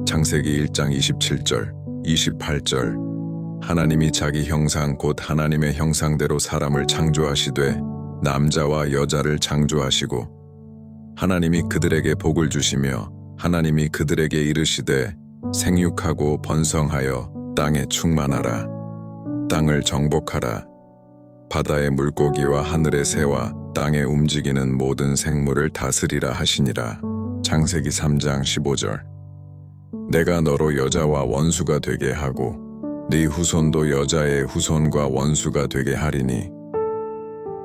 창세기 1장 27절, 28절. 하나님이 자기 형상 곧 하나님의 형상대로 사람을 창조하시되 남자와 여자를 창조하시고 하나님이 그들에게 복을 주시며 하나님이 그들에게 이르시되 생육하고 번성하여 땅에 충만하라. 땅을 정복하라. 바다의 물고기와 하늘의 새와 땅에 움직이는 모든 생물을 다스리라 하시니라. 창세기 3장 15절. 내가 너로 여자와 원수가 되게 하고 네 후손도 여자의 후손과 원수가 되게 하리니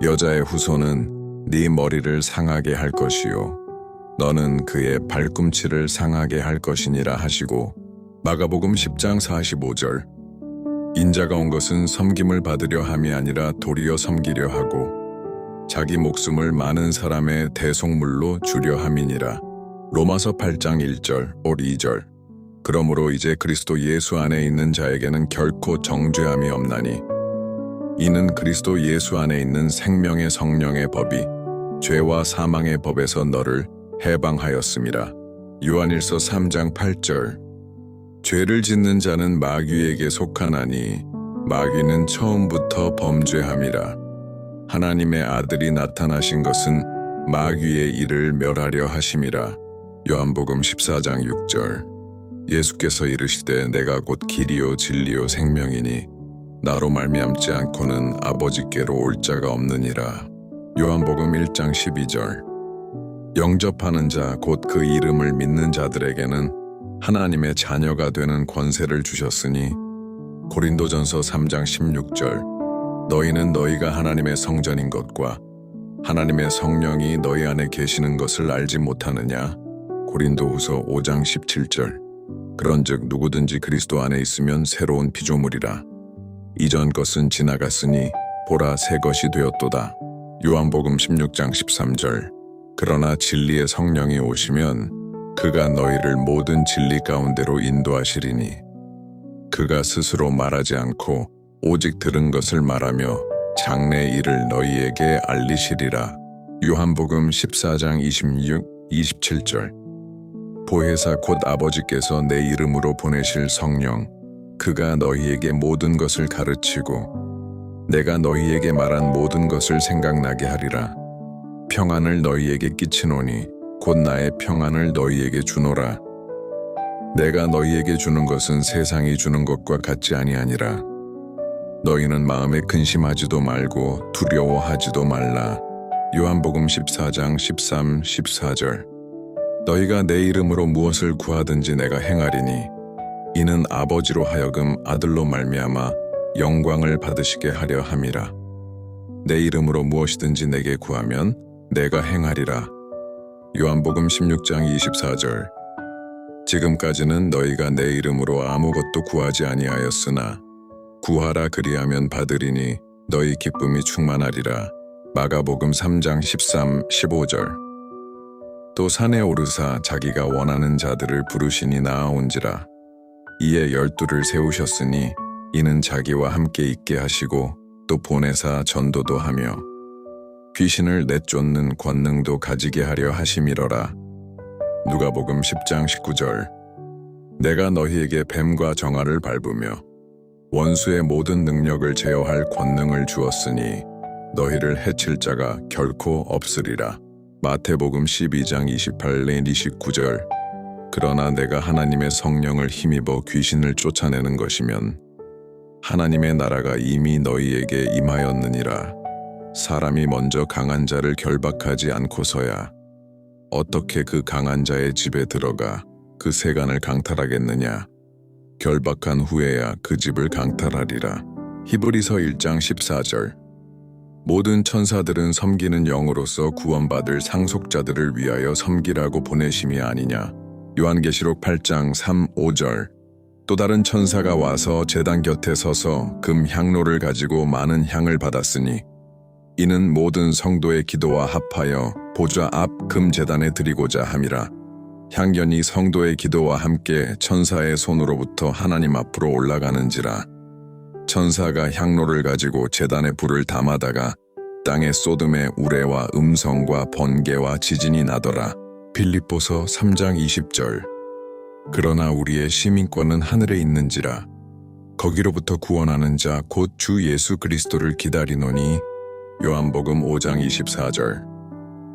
여자의 후손은 네 머리를 상하게 할 것이요 너는 그의 발꿈치를 상하게 할 것이니라 하시고 마가복음 10장 45절. 인자가 온 것은 섬김을 받으려 함이 아니라 도리어 섬기려 하고 자기 목숨을 많은 사람의 대속물로 주려 함이니라. 로마서 8장 1절, 2절. 그러므로 이제 그리스도 예수 안에 있는 자에게는 결코 정죄함이 없나니 이는 그리스도 예수 안에 있는 생명의 성령의 법이 죄와 사망의 법에서 너를 해방하였음이라. 요한일서 3장 8절. 죄를 짓는 자는 마귀에게 속하나니 마귀는 처음부터 범죄함이라. 하나님의 아들이 나타나신 것은 마귀의 일을 멸하려 하심이라. 요한복음 14장 6절. 예수께서 이르시되 내가 곧 길이요 진리요 생명이니 나로 말미암지 않고는 아버지께로 올 자가 없느니라. 요한복음 1장 12절. 영접하는 자 곧 그 이름을 믿는 자들에게는 하나님의 자녀가 되는 권세를 주셨으니 고린도전서 3장 16절. 너희는 너희가 하나님의 성전인 것과 하나님의 성령이 너희 안에 계시는 것을 알지 못하느냐. 고린도후서 5장 17절. 그런즉 누구든지 그리스도 안에 있으면 새로운 피조물이라. 이전 것은 지나갔으니 보라 새 것이 되었도다. 요한복음 16장 13절. 그러나 진리의 성령이 오시면 그가 너희를 모든 진리 가운데로 인도하시리니 그가 스스로 말하지 않고 오직 들은 것을 말하며 장래 일을 너희에게 알리시리라. 요한복음 14장 26, 27절. 보혜사 곧 아버지께서 내 이름으로 보내실 성령 그가 너희에게 모든 것을 가르치고 내가 너희에게 말한 모든 것을 생각나게 하리라. 평안을 너희에게 끼치노니 곧 나의 평안을 너희에게 주노라. 내가 너희에게 주는 것은 세상이 주는 것과 같지 아니하니라. 너희는 마음에 근심하지도 말고 두려워하지도 말라. 요한복음 14장 13, 14절. 너희가 내 이름으로 무엇을 구하든지 내가 행하리니 이는 아버지로 하여금 아들로 말미암아 영광을 받으시게 하려 함이라. 내 이름으로 무엇이든지 내게 구하면 내가 행하리라. 요한복음 16장 24절. 지금까지는 너희가 내 이름으로 아무것도 구하지 아니하였으나 구하라 그리하면 받으리니 너희 기쁨이 충만하리라. 마가복음 3장 13, 15절. 또 산에 오르사 자기가 원하는 자들을 부르시니 나아온지라. 이에 12를 세우셨으니 이는 자기와 함께 있게 하시고 또 보내사 전도도 하며 귀신을 내쫓는 권능도 가지게 하려 하심이러라. 누가복음 10장 19절. 내가 너희에게 뱀과 정아를 밟으며 원수의 모든 능력을 제어할 권능을 주었으니 너희를 해칠 자가 결코 없으리라. 마태복음 12장 28내 29절. 그러나 내가 하나님의 성령을 힘입어 귀신을 쫓아내는 것이면 하나님의 나라가 이미 너희에게 임하였느니라. 사람이 먼저 강한 자를 결박하지 않고서야 어떻게 그 강한 자의 집에 들어가 그 세간을 강탈하겠느냐. 결박한 후에야 그 집을 강탈하리라. 히브리서 1장 14절. 모든 천사들은 섬기는 영으로서 구원받을 상속자들을 위하여 섬기라고 보내심이 아니냐. 요한계시록 8장 3, 5절. 또 다른 천사가 와서 제단 곁에 서서 금 향로를 가지고 많은 향을 받았으니 이는 모든 성도의 기도와 합하여 보좌 앞 금 제단에 드리고자 함이라. 향연이 성도의 기도와 함께 천사의 손으로부터 하나님 앞으로 올라가는지라. 천사가 향로를 가지고 제단에 불을 담아다가 땅에 쏟음에 우레와 음성과 번개와 지진이 나더라. 빌립보서 3장 20절. 그러나 우리의 시민권은 하늘에 있는지라. 거기로부터 구원하는 자 곧 주 예수 그리스도를 기다리노니. 요한복음 5장 24절.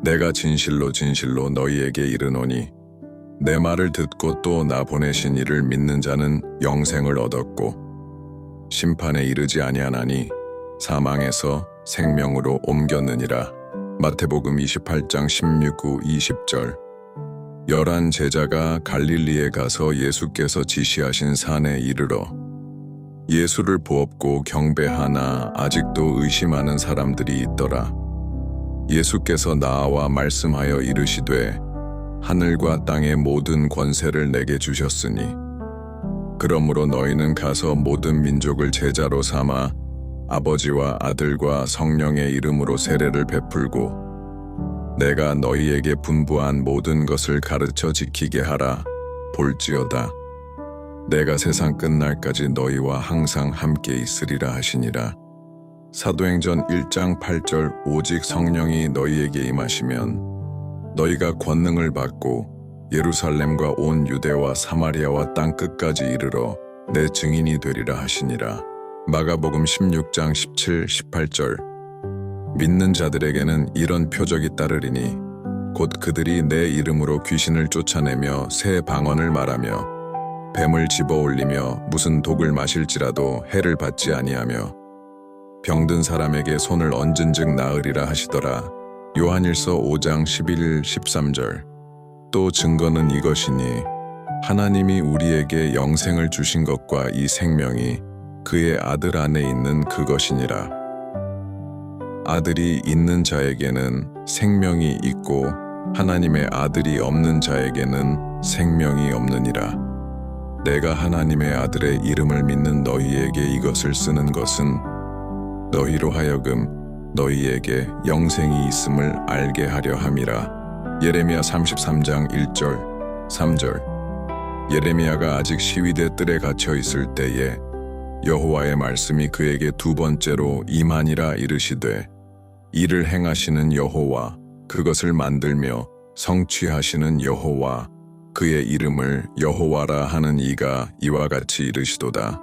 내가 진실로 진실로 너희에게 이르노니 내 말을 듣고 또 나 보내신 이를 믿는 자는 영생을 얻었고 심판에 이르지 아니하나니 사망에서 생명으로 옮겼느니라. 마태복음 28장 16, 20절. 11 제자가 갈릴리에 가서 예수께서 지시하신 산에 이르러 예수를 보옵고 경배하나 아직도 의심하는 사람들이 있더라. 예수께서 나와 말씀하여 이르시되 하늘과 땅의 모든 권세를 내게 주셨으니 그러므로 너희는 가서 모든 민족을 제자로 삼아 아버지와 아들과 성령의 이름으로 세례를 베풀고 내가 너희에게 분부한 모든 것을 가르쳐 지키게 하라. 볼지어다 내가 세상 끝날까지 너희와 항상 함께 있으리라 하시니라. 사도행전 1장 8절. 오직 성령이 너희에게 임하시면 너희가 권능을 받고 예루살렘과 온 유대와 사마리아와 땅 끝까지 이르러 내 증인이 되리라 하시니라. 마가복음 16장 17, 18절. 믿는 자들에게는 이런 표적이 따르리니 곧 그들이 내 이름으로 귀신을 쫓아내며 새 방언을 말하며 뱀을 집어올리며 무슨 독을 마실지라도 해를 받지 아니하며 병든 사람에게 손을 얹은즉 나으리라 하시더라. 요한일서 5장 11, 13절. 또 증거는 이것이니 하나님이 우리에게 영생을 주신 것과 이 생명이 그의 아들 안에 있는 그것이니라. 아들이 있는 자에게는 생명이 있고 하나님의 아들이 없는 자에게는 생명이 없느니라. 내가 하나님의 아들의 이름을 믿는 너희에게 이것을 쓰는 것은 너희로 하여금 너희에게 영생이 있음을 알게 하려 함이라. 예레미야 33장 1절, 3절. 예레미야가 아직 시위대 뜰에 갇혀 있을 때에 여호와의 말씀이 그에게 두 번째로 임하니라. 이르시되 이를 행하시는 여호와 그것을 만들며 성취하시는 여호와 그의 이름을 여호와라 하는 이가 이와 같이 이르시도다.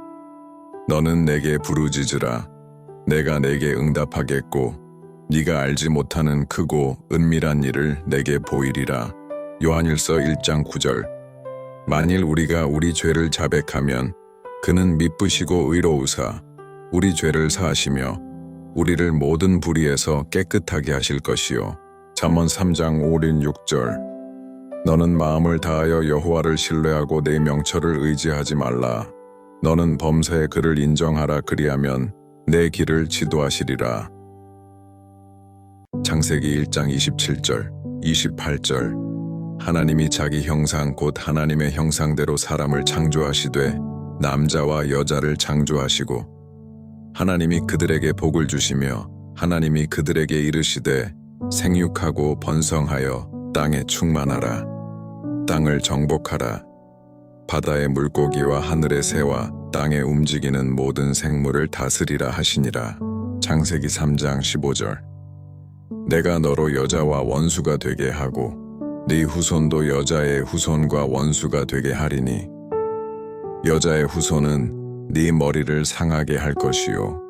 너는 내게 부르짖으라. 내가 내게 응답하겠고 네가 알지 못하는 크고 은밀한 일을 내게 보이리라. 요한일서 1장 9절. 만일 우리가 우리 죄를 자백하면 그는 미쁘시고 의로우사 우리 죄를 사하시며 우리를 모든 불의에서 깨끗하게 하실 것이요. 잠언 3장 5, 6절. 너는 마음을 다하여 여호와를 신뢰하고 내 명철을 의지하지 말라. 너는 범사에 그를 인정하라. 그리하면 내 길을 지도하시리라. 창세기 1장 27절, 28절. 하나님이 자기 형상 곧 하나님의 형상대로 사람을 창조하시되 남자와 여자를 창조하시고 하나님이 그들에게 복을 주시며 하나님이 그들에게 이르시되 생육하고 번성하여 땅에 충만하라. 땅을 정복하라. 바다의 물고기와 하늘의 새와 땅에 움직이는 모든 생물을 다스리라 하시니라. 창세기 3장 15절. 내가 너로 여자와 원수가 되게 하고 네 후손도 여자의 후손과 원수가 되게 하리니 여자의 후손은 네 머리를 상하게 할 것이요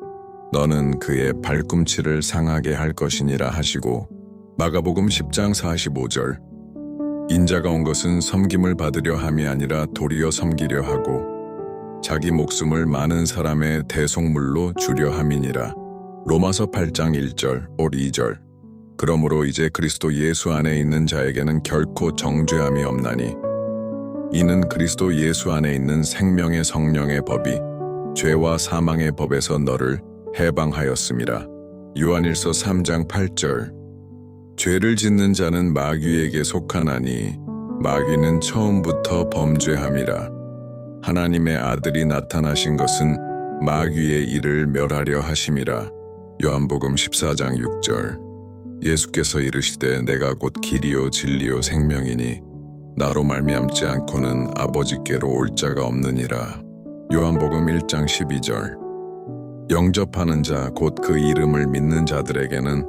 너는 그의 발꿈치를 상하게 할 것이니라 하시고 마가복음 10장 45절. 인자가 온 것은 섬김을 받으려 함이 아니라 도리어 섬기려 하고 자기 목숨을 많은 사람의 대속물로 주려 함이니라. 로마서 8장 1절, 2절. 그러므로 이제 그리스도 예수 안에 있는 자에게는 결코 정죄함이 없나니 이는 그리스도 예수 안에 있는 생명의 성령의 법이 죄와 사망의 법에서 너를 해방하였음이라. 요한일서 3장 8절. 죄를 짓는 자는 마귀에게 속하나니 마귀는 처음부터 범죄함이라. 하나님의 아들이 나타나신 것은 마귀의 일을 멸하려 하심이라. 요한복음 14장 6절. 예수께서 이르시되 내가 곧 길이요 진리요 생명이니 나로 말미암지 않고는 아버지께로 올 자가 없느니라. 요한복음 1장 12절. 영접하는 자 곧 그 이름을 믿는 자들에게는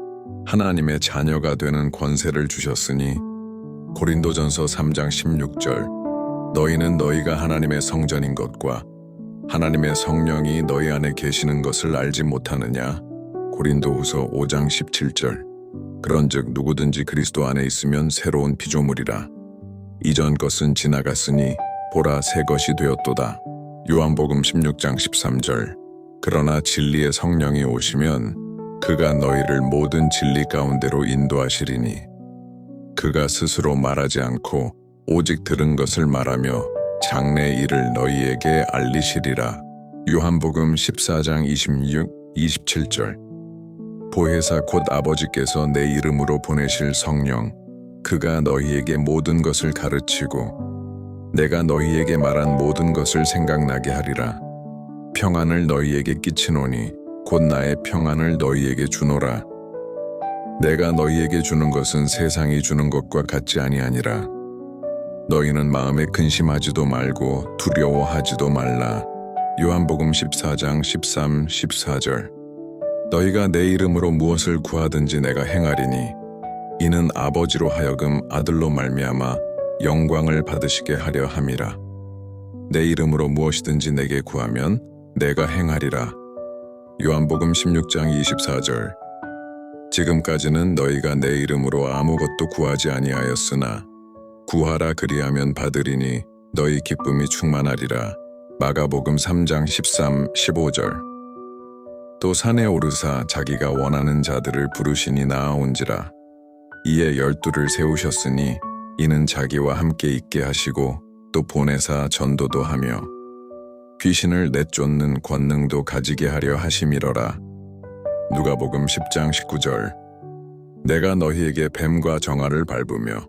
하나님의 자녀가 되는 권세를 주셨으니 고린도전서 3장 16절. 너희는 너희가 하나님의 성전인 것과 하나님의 성령이 너희 안에 계시는 것을 알지 못하느냐? 고린도후서 5장 17절. 그런즉 누구든지 그리스도 안에 있으면 새로운 피조물이라. 이전 것은 지나갔으니 보라 새 것이 되었도다. 요한복음 16장 13절. 그러나 진리의 성령이 오시면 그가 너희를 모든 진리 가운데로 인도하시리니 그가 스스로 말하지 않고 오직 들은 것을 말하며 장래 일을 너희에게 알리시리라. 요한복음 14장 26, 27절. 보혜사 곧 아버지께서 내 이름으로 보내실 성령 그가 너희에게 모든 것을 가르치고 내가 너희에게 말한 모든 것을 생각나게 하리라. 평안을 너희에게 끼치노니 곧 나의 평안을 너희에게 주노라. 내가 너희에게 주는 것은 세상이 주는 것과 같지 아니하니라. 너희는 마음에 근심하지도 말고 두려워하지도 말라. 요한복음 14장 13, 14절. 너희가 내 이름으로 무엇을 구하든지 내가 행하리니 이는 아버지로 하여금 아들로 말미암아 영광을 받으시게 하려 함이라. 내 이름으로 무엇이든지 내게 구하면 내가 행하리라. 요한복음 16장 24절. 지금까지는 너희가 내 이름으로 아무것도 구하지 아니하였으나 구하라 그리하면 받으리니 너희 기쁨이 충만하리라. 마가복음 3장 13, 15절. 또 산에 오르사 자기가 원하는 자들을 부르시니 나아온지라. 이에 12를 세우셨으니 이는 자기와 함께 있게 하시고 또 보내사 전도도 하며 귀신을 내쫓는 권능도 가지게 하려 하심이러라. 누가복음 10장 19절. 내가 너희에게 뱀과 정아를 밟으며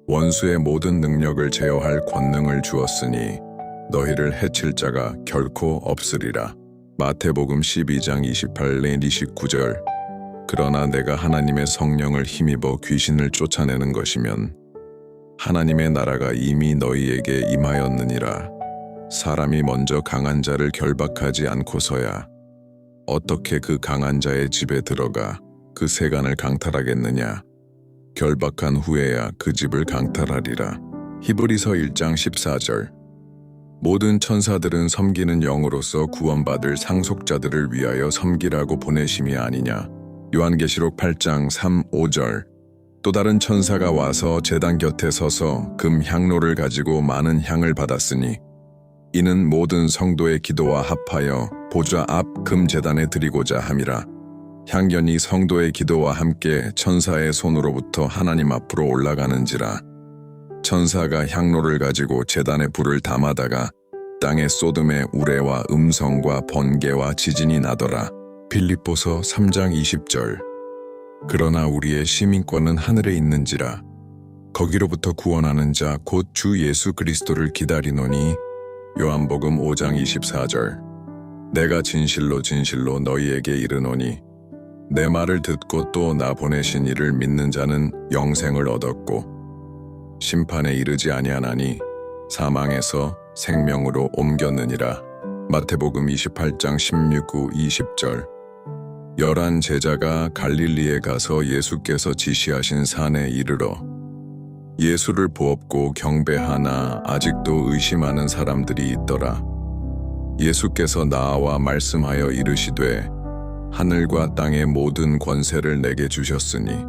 원수의 모든 능력을 제어할 권능을 주었으니 너희를 해칠 자가 결코 없으리라. 마태복음 12장 28, 29절. 그러나 내가 하나님의 성령을 힘입어 귀신을 쫓아내는 것이면 하나님의 나라가 이미 너희에게 임하였느니라. 사람이 먼저 강한 자를 결박하지 않고서야 어떻게 그 강한 자의 집에 들어가 그 세간을 강탈하겠느냐. 결박한 후에야 그 집을 강탈하리라. 히브리서 1장 14절. 모든 천사들은 섬기는 영으로서 구원받을 상속자들을 위하여 섬기라고 보내심이 아니냐. 요한계시록 8장 3, 5절. 또 다른 천사가 와서 제단 곁에 서서 금 향로를 가지고 많은 향을 받았으니 이는 모든 성도의 기도와 합하여 보좌 앞 금 제단에 드리고자 함이라. 향연이 성도의 기도와 함께 천사의 손으로부터 하나님 앞으로 올라가는지라. 천사가 향로를 가지고 제단에 불을 담아다가 땅에 쏟음에 우레와 음성과 번개와 지진이 나더라. 빌립보서 3장 20절. 그러나 우리의 시민권은 하늘에 있는지라. 거기로부터 구원하는 자 곧 주 예수 그리스도를 기다리노니. 요한복음 5장 24절. 내가 진실로 진실로 너희에게 이르노니 내 말을 듣고 또 나 보내신 이를 믿는 자는 영생을 얻었고 심판에 이르지 아니하나니 사망에서 생명으로 옮겼느니라. 마태복음 28장 16, 20절. 11 제자가 갈릴리에 가서 예수께서 지시하신 산에 이르러 예수를 보옵고 경배하나 아직도 의심하는 사람들이 있더라. 예수께서 나와 말씀하여 이르시되 하늘과 땅의 모든 권세를 내게 주셨으니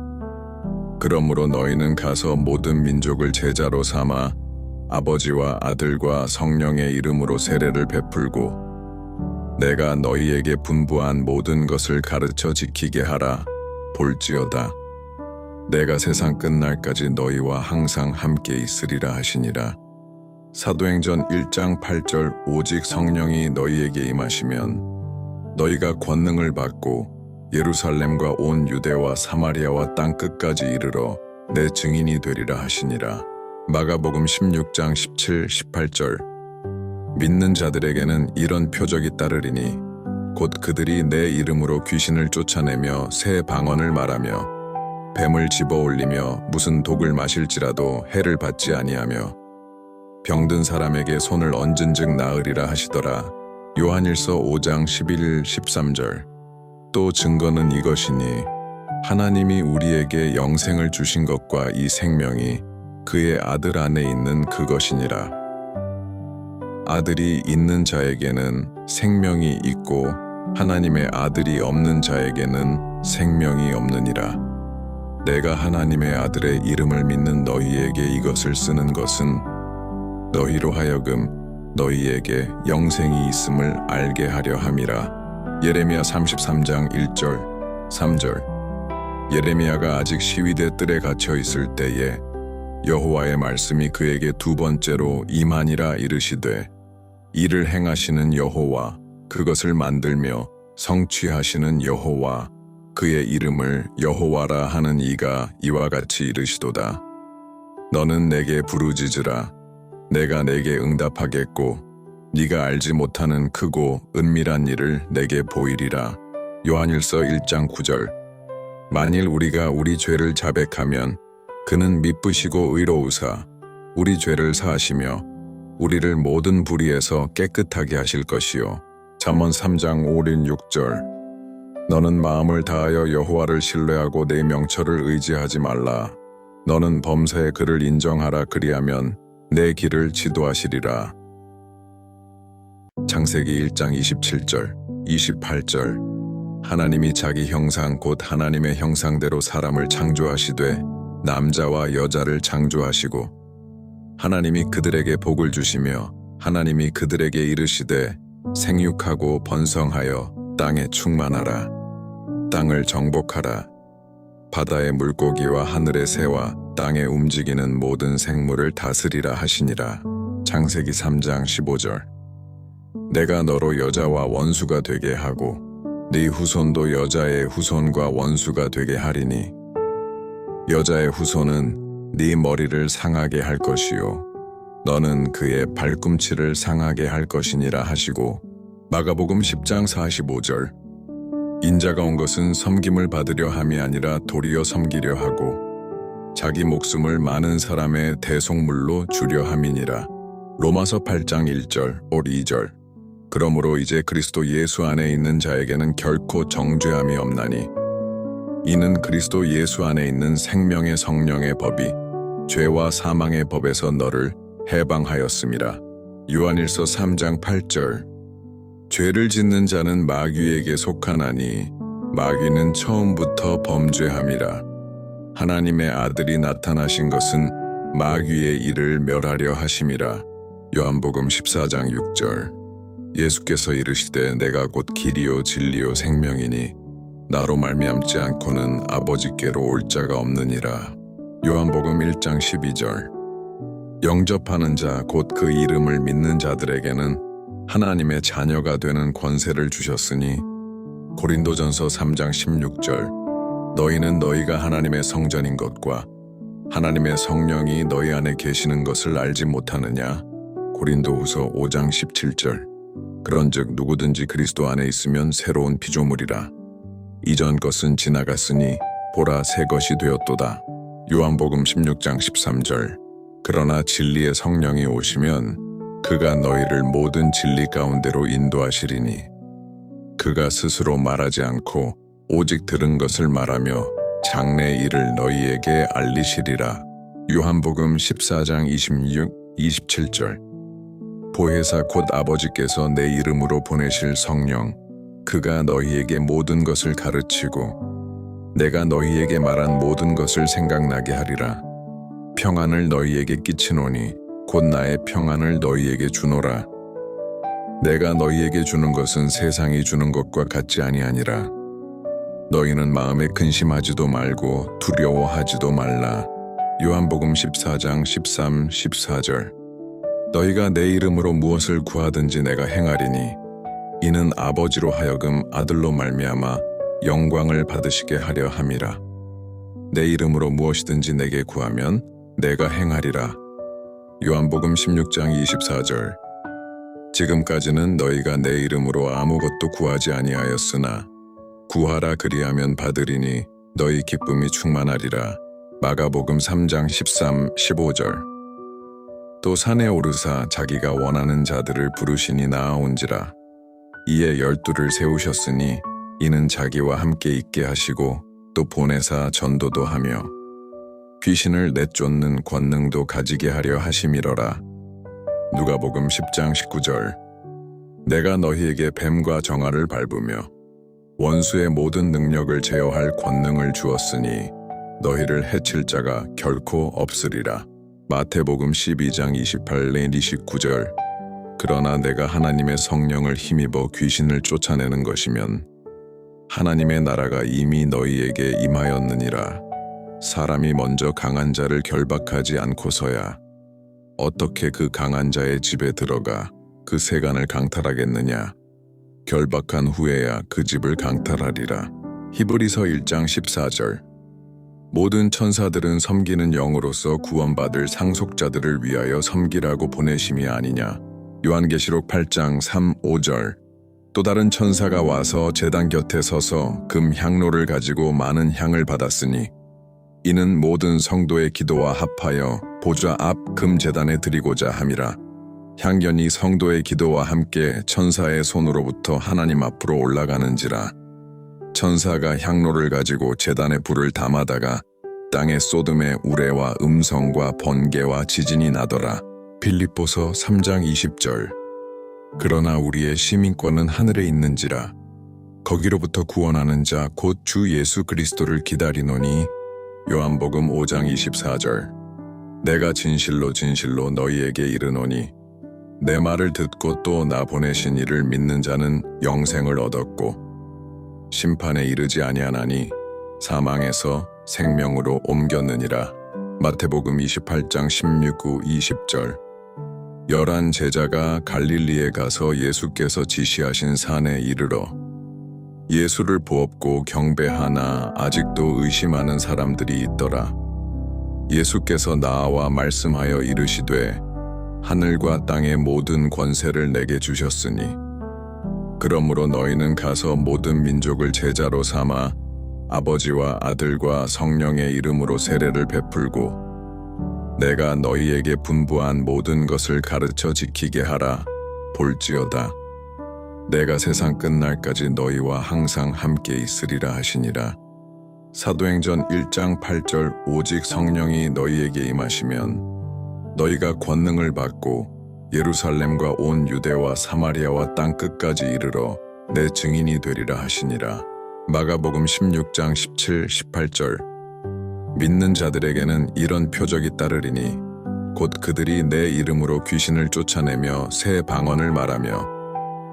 그러므로 너희는 가서 모든 민족을 제자로 삼아 아버지와 아들과 성령의 이름으로 세례를 베풀고 내가 너희에게 분부한 모든 것을 가르쳐 지키게 하라. 볼지어다 내가 세상 끝날까지 너희와 항상 함께 있으리라 하시니라. 사도행전 1장 8절. 오직 성령이 너희에게 임하시면 너희가 권능을 받고 예루살렘과 온 유대와 사마리아와 땅 끝까지 이르러 내 증인이 되리라 하시니라. 마가복음 16장 17, 18절. 믿는 자들에게는 이런 표적이 따르리니 곧 그들이 내 이름으로 귀신을 쫓아내며 새 방언을 말하며 뱀을 집어올리며 무슨 독을 마실지라도 해를 받지 아니하며 병든 사람에게 손을 얹은즉 나으리라 하시더라. 요한일서 5장 11, 13절. 또 증거는 이것이니 하나님이 우리에게 영생을 주신 것과 이 생명이 그의 아들 안에 있는 그것이니라. 아들이 있는 자에게는 생명이 있고 하나님의 아들이 없는 자에게는 생명이 없느니라. 내가 하나님의 아들의 이름을 믿는 너희에게 이것을 쓰는 것은 너희로 하여금 너희에게 영생이 있음을 알게 하려 함이라. 예레미야 33장 1절 3절. 예레미야가 아직 시위대 뜰에 갇혀 있을 때에 여호와의 말씀이 그에게 두 번째로 임하니라. 이르시되 이를 행하시는 여호와, 그것을 만들며 성취하시는 여호와, 그의 이름을 여호와라 하는 이가 이와 같이 이르시도다. 너는 내게 부르짖으라. 내가 내게 응답하겠고 네가 알지 못하는 크고 은밀한 일을 내게 보이리라. 요한일서 1장 9절. 만일 우리가 우리 죄를 자백하면 그는 미쁘시고 의로우사 우리 죄를 사하시며 우리를 모든 불의에서 깨끗하게 하실 것이요. 잠언 3장 5, 6절. 너는 마음을 다하여 여호와를 신뢰하고 내 명철을 의지하지 말라. 너는 범사에 그를 인정하라. 그리하면 내 길을 지도하시리라. 창세기 1장 27절, 28절. 하나님이 자기 형상 곧 하나님의 형상대로 사람을 창조하시되 남자와 여자를 창조하시고 하나님이 그들에게 복을 주시며 하나님이 그들에게 이르시되 생육하고 번성하여 땅에 충만하라. 땅을 정복하라. 바다의 물고기와 하늘의 새와 땅에 움직이는 모든 생물을 다스리라 하시니라. 창세기 3장 15절. 내가 너로 여자와 원수가 되게 하고 네 후손도 여자의 후손과 원수가 되게 하리니 여자의 후손은 네 머리를 상하게 할 것이요 너는 그의 발꿈치를 상하게 할 것이니라 하시고 마가복음 10장 45절. 인자가 온 것은 섬김을 받으려 함이 아니라 도리어 섬기려 하고 자기 목숨을 많은 사람의 대속물로 주려 함이니라. 로마서 8장 1절, 2절. 그러므로 이제 그리스도 예수 안에 있는 자에게는 결코 정죄함이 없나니 이는 그리스도 예수 안에 있는 생명의 성령의 법이 죄와 사망의 법에서 너를 해방하였음이라. 요한일서 3장 8절. 죄를 짓는 자는 마귀에게 속하나니 마귀는 처음부터 범죄함이라. 하나님의 아들이 나타나신 것은 마귀의 일을 멸하려 하심이라. 요한복음 14장 6절. 예수께서 이르시되 내가 곧 길이요 진리요 생명이니 나로 말미암지 않고는 아버지께로 올 자가 없느니라. 요한복음 1장 12절. 영접하는 자 곧 그 이름을 믿는 자들에게는 하나님의 자녀가 되는 권세를 주셨으니 고린도전서 3장 16절. 너희는 너희가 하나님의 성전인 것과 하나님의 성령이 너희 안에 계시는 것을 알지 못하느냐. 고린도후서 5장 17절. 그런즉 누구든지 그리스도 안에 있으면 새로운 피조물이라. 이전 것은 지나갔으니 보라 새 것이 되었도다. 요한복음 16장 13절. 그러나 진리의 성령이 오시면 그가 너희를 모든 진리 가운데로 인도하시리니 그가 스스로 말하지 않고 오직 들은 것을 말하며 장래 일을 너희에게 알리시리라. 요한복음 14장 26, 27절. 보혜사 곧 아버지께서 내 이름으로 보내실 성령 그가 너희에게 모든 것을 가르치고 내가 너희에게 말한 모든 것을 생각나게 하리라. 평안을 너희에게 끼치노니 곧 나의 평안을 너희에게 주노라. 내가 너희에게 주는 것은 세상이 주는 것과 같지 아니하니라. 너희는 마음에 근심하지도 말고 두려워하지도 말라. 요한복음 14장 13, 14절. 너희가 내 이름으로 무엇을 구하든지 내가 행하리니 이는 아버지로 하여금 아들로 말미암아 영광을 받으시게 하려 함이라. 내 이름으로 무엇이든지 내게 구하면 내가 행하리라. 요한복음 16장 24절. 지금까지는 너희가 내 이름으로 아무것도 구하지 아니하였으나 구하라 그리하면 받으리니 너희 기쁨이 충만하리라. 마가복음 3장 13, 15절. 또 산에 오르사 자기가 원하는 자들을 부르시니 나아온지라. 이에 12를 세우셨으니 이는 자기와 함께 있게 하시고 또 보내사 전도도 하며 귀신을 내쫓는 권능도 가지게 하려 하심이러라. 누가복음 10장 19절. 내가 너희에게 뱀과 정아를 밟으며 원수의 모든 능력을 제어할 권능을 주었으니 너희를 해칠 자가 결코 없으리라. 마태복음 12장 28-29절. 그러나 내가 하나님의 성령을 힘입어 귀신을 쫓아내는 것이면 하나님의 나라가 이미 너희에게 임하였느니라. 사람이 먼저 강한 자를 결박하지 않고서야 어떻게 그 강한 자의 집에 들어가 그 세간을 강탈하겠느냐. 결박한 후에야 그 집을 강탈하리라. 히브리서 1장 14절. 모든 천사들은 섬기는 영으로서 구원받을 상속자들을 위하여 섬기라고 보내심이 아니냐. 요한계시록 8장 3, 5절. 또 다른 천사가 와서 제단 곁에 서서 금 향로를 가지고 많은 향을 받았으니 이는 모든 성도의 기도와 합하여 보좌 앞 금 제단에 드리고자 함이라. 향연이 성도의 기도와 함께 천사의 손으로부터 하나님 앞으로 올라가는지라. 천사가 향로를 가지고 제단에 불을 담아다가 땅에 쏟음에 우레와 음성과 번개와 지진이 나더라. 빌립보서 3장 20절. 그러나 우리의 시민권은 하늘에 있는지라. 거기로부터 구원하는 자 곧 주 예수 그리스도를 기다리노니. 요한복음 5장 24절. 내가 진실로 진실로 너희에게 이르노니 내 말을 듣고 또 나 보내신 이를 믿는 자는 영생을 얻었고 심판에 이르지 아니하나니 사망에서 생명으로 옮겼느니라. 마태복음 28장 16-20절. 11 제자가 갈릴리에 가서 예수께서 지시하신 산에 이르러 예수를 보옵고 경배하나 아직도 의심하는 사람들이 있더라. 예수께서 나와 말씀하여 이르시되 하늘과 땅의 모든 권세를 내게 주셨으니 그러므로 너희는 가서 모든 민족을 제자로 삼아 아버지와 아들과 성령의 이름으로 세례를 베풀고 내가 너희에게 분부한 모든 것을 가르쳐 지키게 하라. 볼지어다 내가 세상 끝날까지 너희와 항상 함께 있으리라 하시니라. 사도행전 1장 8절. 오직 성령이 너희에게 임하시면 너희가 권능을 받고 예루살렘과 온 유대와 사마리아와 땅 끝까지 이르러 내 증인이 되리라 하시니라. 마가복음 16장 17, 18절. 믿는 자들에게는 이런 표적이 따르리니 곧 그들이 내 이름으로 귀신을 쫓아내며 새 방언을 말하며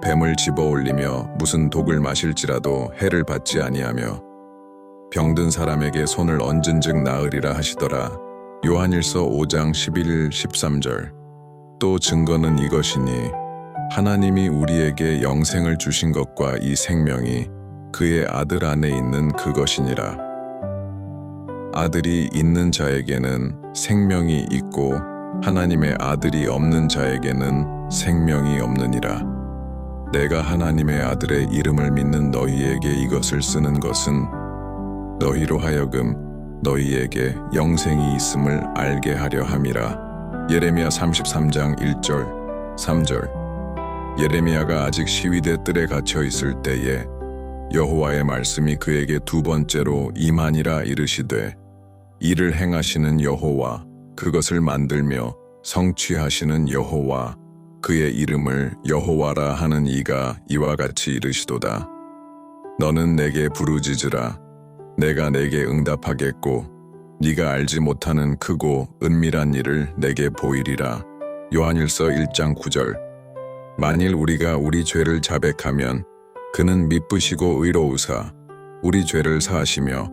뱀을 집어올리며 무슨 독을 마실지라도 해를 받지 아니하며 병든 사람에게 손을 얹은즉 나으리라 하시더라. 요한일서 5장 11, 13절. 또 증거는 이것이니 하나님이 우리에게 영생을 주신 것과 이 생명이 그의 아들 안에 있는 그것이니라. 아들이 있는 자에게는 생명이 있고 하나님의 아들이 없는 자에게는 생명이 없느니라. 내가 하나님의 아들의 이름을 믿는 너희에게 이것을 쓰는 것은 너희로 하여금 너희에게 영생이 있음을 알게 하려 함이라. 예레미야 33장 1절, 3절. 예레미야가 아직 시위대 뜰에 갇혀 있을 때에 여호와의 말씀이 그에게 두 번째로 임하니라. 이르시되 이를 행하시는 여호와 그것을 만들며 성취하시는 여호와 그의 이름을 여호와라 하는 이가 이와 같이 이르시도다. 너는 내게 부르짖으라. 내가 내게 응답하겠고 네가 알지 못하는 크고 은밀한 일을 내게 보이리라. 요한일서 1장 9절. 만일 우리가 우리 죄를 자백하면 그는 미쁘시고 의로우사 우리 죄를 사하시며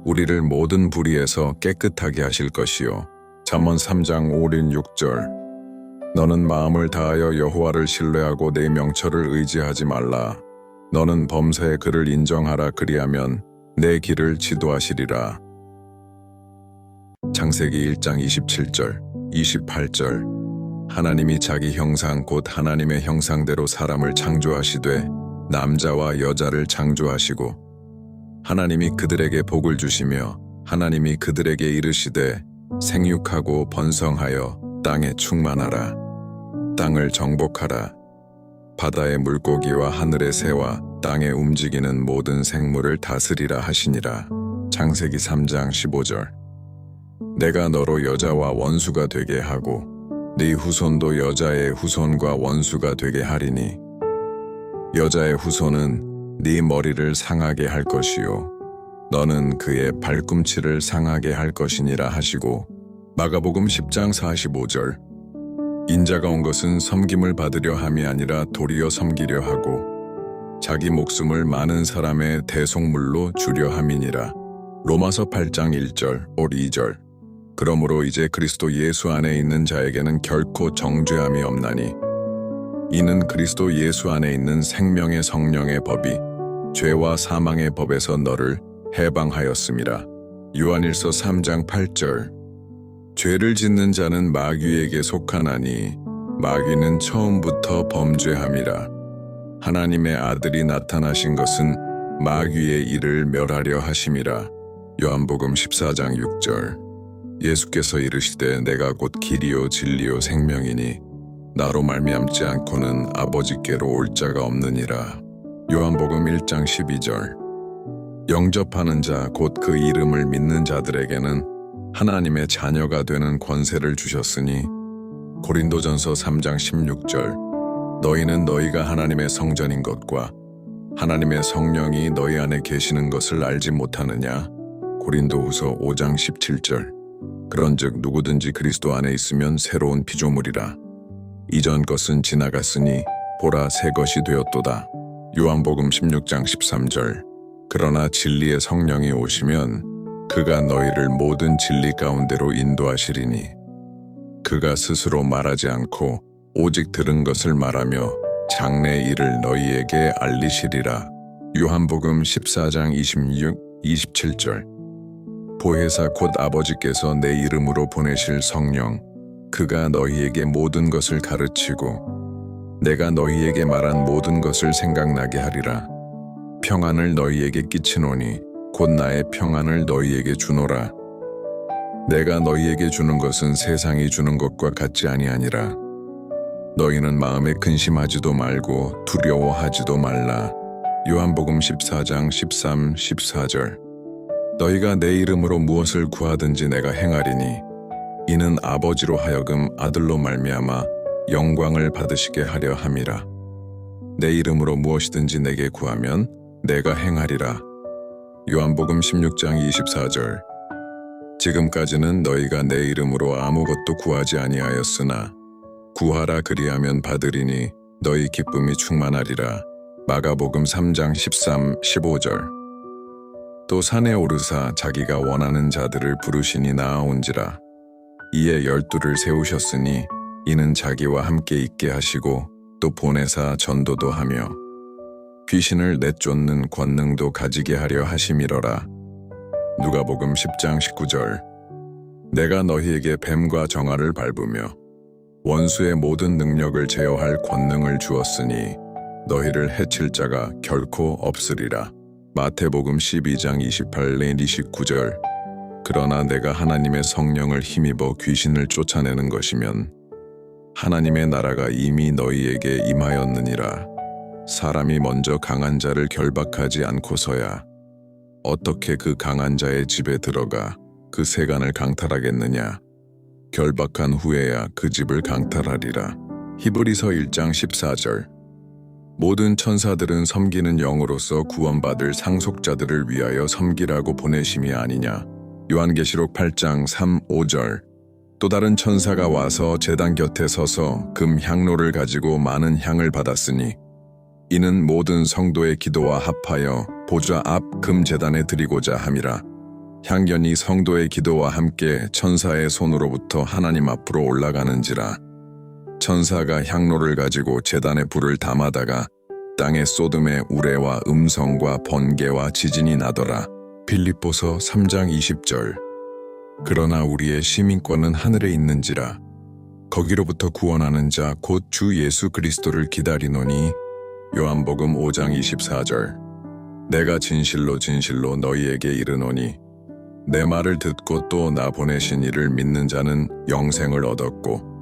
우리를 모든 불의에서 깨끗하게 하실 것이요. 잠언 3장 5, 6절. 너는 마음을 다하여 여호와를 신뢰하고 내 명철을 의지하지 말라. 너는 범사에 그를 인정하라. 그리하면 내 길을 지도하시리라. 창세기 1장 27절, 28절. 하나님이 자기 형상 곧 하나님의 형상대로 사람을 창조하시되 남자와 여자를 창조하시고 하나님이 그들에게 복을 주시며 하나님이 그들에게 이르시되 생육하고 번성하여 땅에 충만하라. 땅을 정복하라. 바다의 물고기와 하늘의 새와 땅에 움직이는 모든 생물을 다스리라 하시니라. 창세기 3장 15절. 내가 너로 여자와 원수가 되게 하고 네 후손도 여자의 후손과 원수가 되게 하리니 여자의 후손은 네 머리를 상하게 할 것이요 너는 그의 발꿈치를 상하게 할 것이니라 하시고 마가복음 10장 45절 인자가 온 것은 섬김을 받으려 함이 아니라 도리어 섬기려 하고 자기 목숨을 많은 사람의 대속물로 주려 함이니라. 로마서 8장 1절, 올 2절 그러므로 이제 그리스도 예수 안에 있는 자에게는 결코 정죄함이 없나니 이는 그리스도 예수 안에 있는 생명의 성령의 법이 죄와 사망의 법에서 너를 해방하였음이라. 요한일서 3장 8절 죄를 짓는 자는 마귀에게 속하나니 마귀는 처음부터 범죄함이라. 하나님의 아들이 나타나신 것은 마귀의 일을 멸하려 하심이라. 요한복음 14장 6절 예수께서 이르시되 내가 곧 길이요 진리요 생명이니 나로 말미암지 않고는 아버지께로 올 자가 없느니라. 요한복음 1장 12절 영접하는 자 곧 그 이름을 믿는 자들에게는 하나님의 자녀가 되는 권세를 주셨으니 고린도전서 3장 16절 너희는 너희가 하나님의 성전인 것과 하나님의 성령이 너희 안에 계시는 것을 알지 못하느냐. 고린도후서 5장 17절 그런즉 누구든지 그리스도 안에 있으면 새로운 피조물이라. 이전 것은 지나갔으니 보라 새 것이 되었도다. 요한복음 16장 13절 그러나 진리의 성령이 오시면 그가 너희를 모든 진리 가운데로 인도하시리니 그가 스스로 말하지 않고 오직 들은 것을 말하며 장래 일을 너희에게 알리시리라. 요한복음 14장 26, 27절 보혜사 곧 아버지께서 내 이름으로 보내실 성령 그가 너희에게 모든 것을 가르치고 내가 너희에게 말한 모든 것을 생각나게 하리라. 평안을 너희에게 끼치노니 곧 나의 평안을 너희에게 주노라. 내가 너희에게 주는 것은 세상이 주는 것과 같지 아니하니라. 너희는 마음에 근심하지도 말고 두려워하지도 말라. 요한복음 14장 13, 14절 너희가 내 이름으로 무엇을 구하든지 내가 행하리니 이는 아버지로 하여금 아들로 말미암아 영광을 받으시게 하려 함이라. 내 이름으로 무엇이든지 내게 구하면 내가 행하리라. 요한복음 16장 24절 지금까지는 너희가 내 이름으로 아무것도 구하지 아니하였으나 구하라 그리하면 받으리니 너희 기쁨이 충만하리라. 마가복음 3장 13, 15절 또 산에 오르사 자기가 원하는 자들을 부르시니 나아온지라. 이에 12를 세우셨으니 이는 자기와 함께 있게 하시고 또 보내사 전도도 하며 귀신을 내쫓는 권능도 가지게 하려 하심이러라. 누가복음 10장 19절 내가 너희에게 뱀과 정아를 밟으며 원수의 모든 능력을 제어할 권능을 주었으니 너희를 해칠 자가 결코 없으리라. 마태복음 12장 28내 29절 그러나 내가 하나님의 성령을 힘입어 귀신을 쫓아내는 것이면 하나님의 나라가 이미 너희에게 임하였느니라. 사람이 먼저 강한 자를 결박하지 않고서야 어떻게 그 강한 자의 집에 들어가 그 세간을 강탈하겠느냐. 결박한 후에야 그 집을 강탈하리라. 히브리서 1장 14절 모든 천사들은 섬기는 영으로서 구원받을 상속자들을 위하여 섬기라고 보내심이 아니냐. 요한계시록 8장 3, 5절 또 다른 천사가 와서 제단 곁에 서서 금 향로를 가지고 많은 향을 받았으니 이는 모든 성도의 기도와 합하여 보좌 앞 금 제단에 드리고자 함이라. 향연이 성도의 기도와 함께 천사의 손으로부터 하나님 앞으로 올라가는지라. 천사가 향로를 가지고 제단에 불을 담아다가 땅에 쏟음에 우레와 음성과 번개와 지진이 나더라. 빌립보서 3장 20절 그러나 우리의 시민권은 하늘에 있는지라. 거기로부터 구원하는 자 곧 주 예수 그리스도를 기다리노니. 요한복음 5장 24절 내가 진실로 진실로 너희에게 이르노니 내 말을 듣고 또 나 보내신 이를 믿는 자는 영생을 얻었고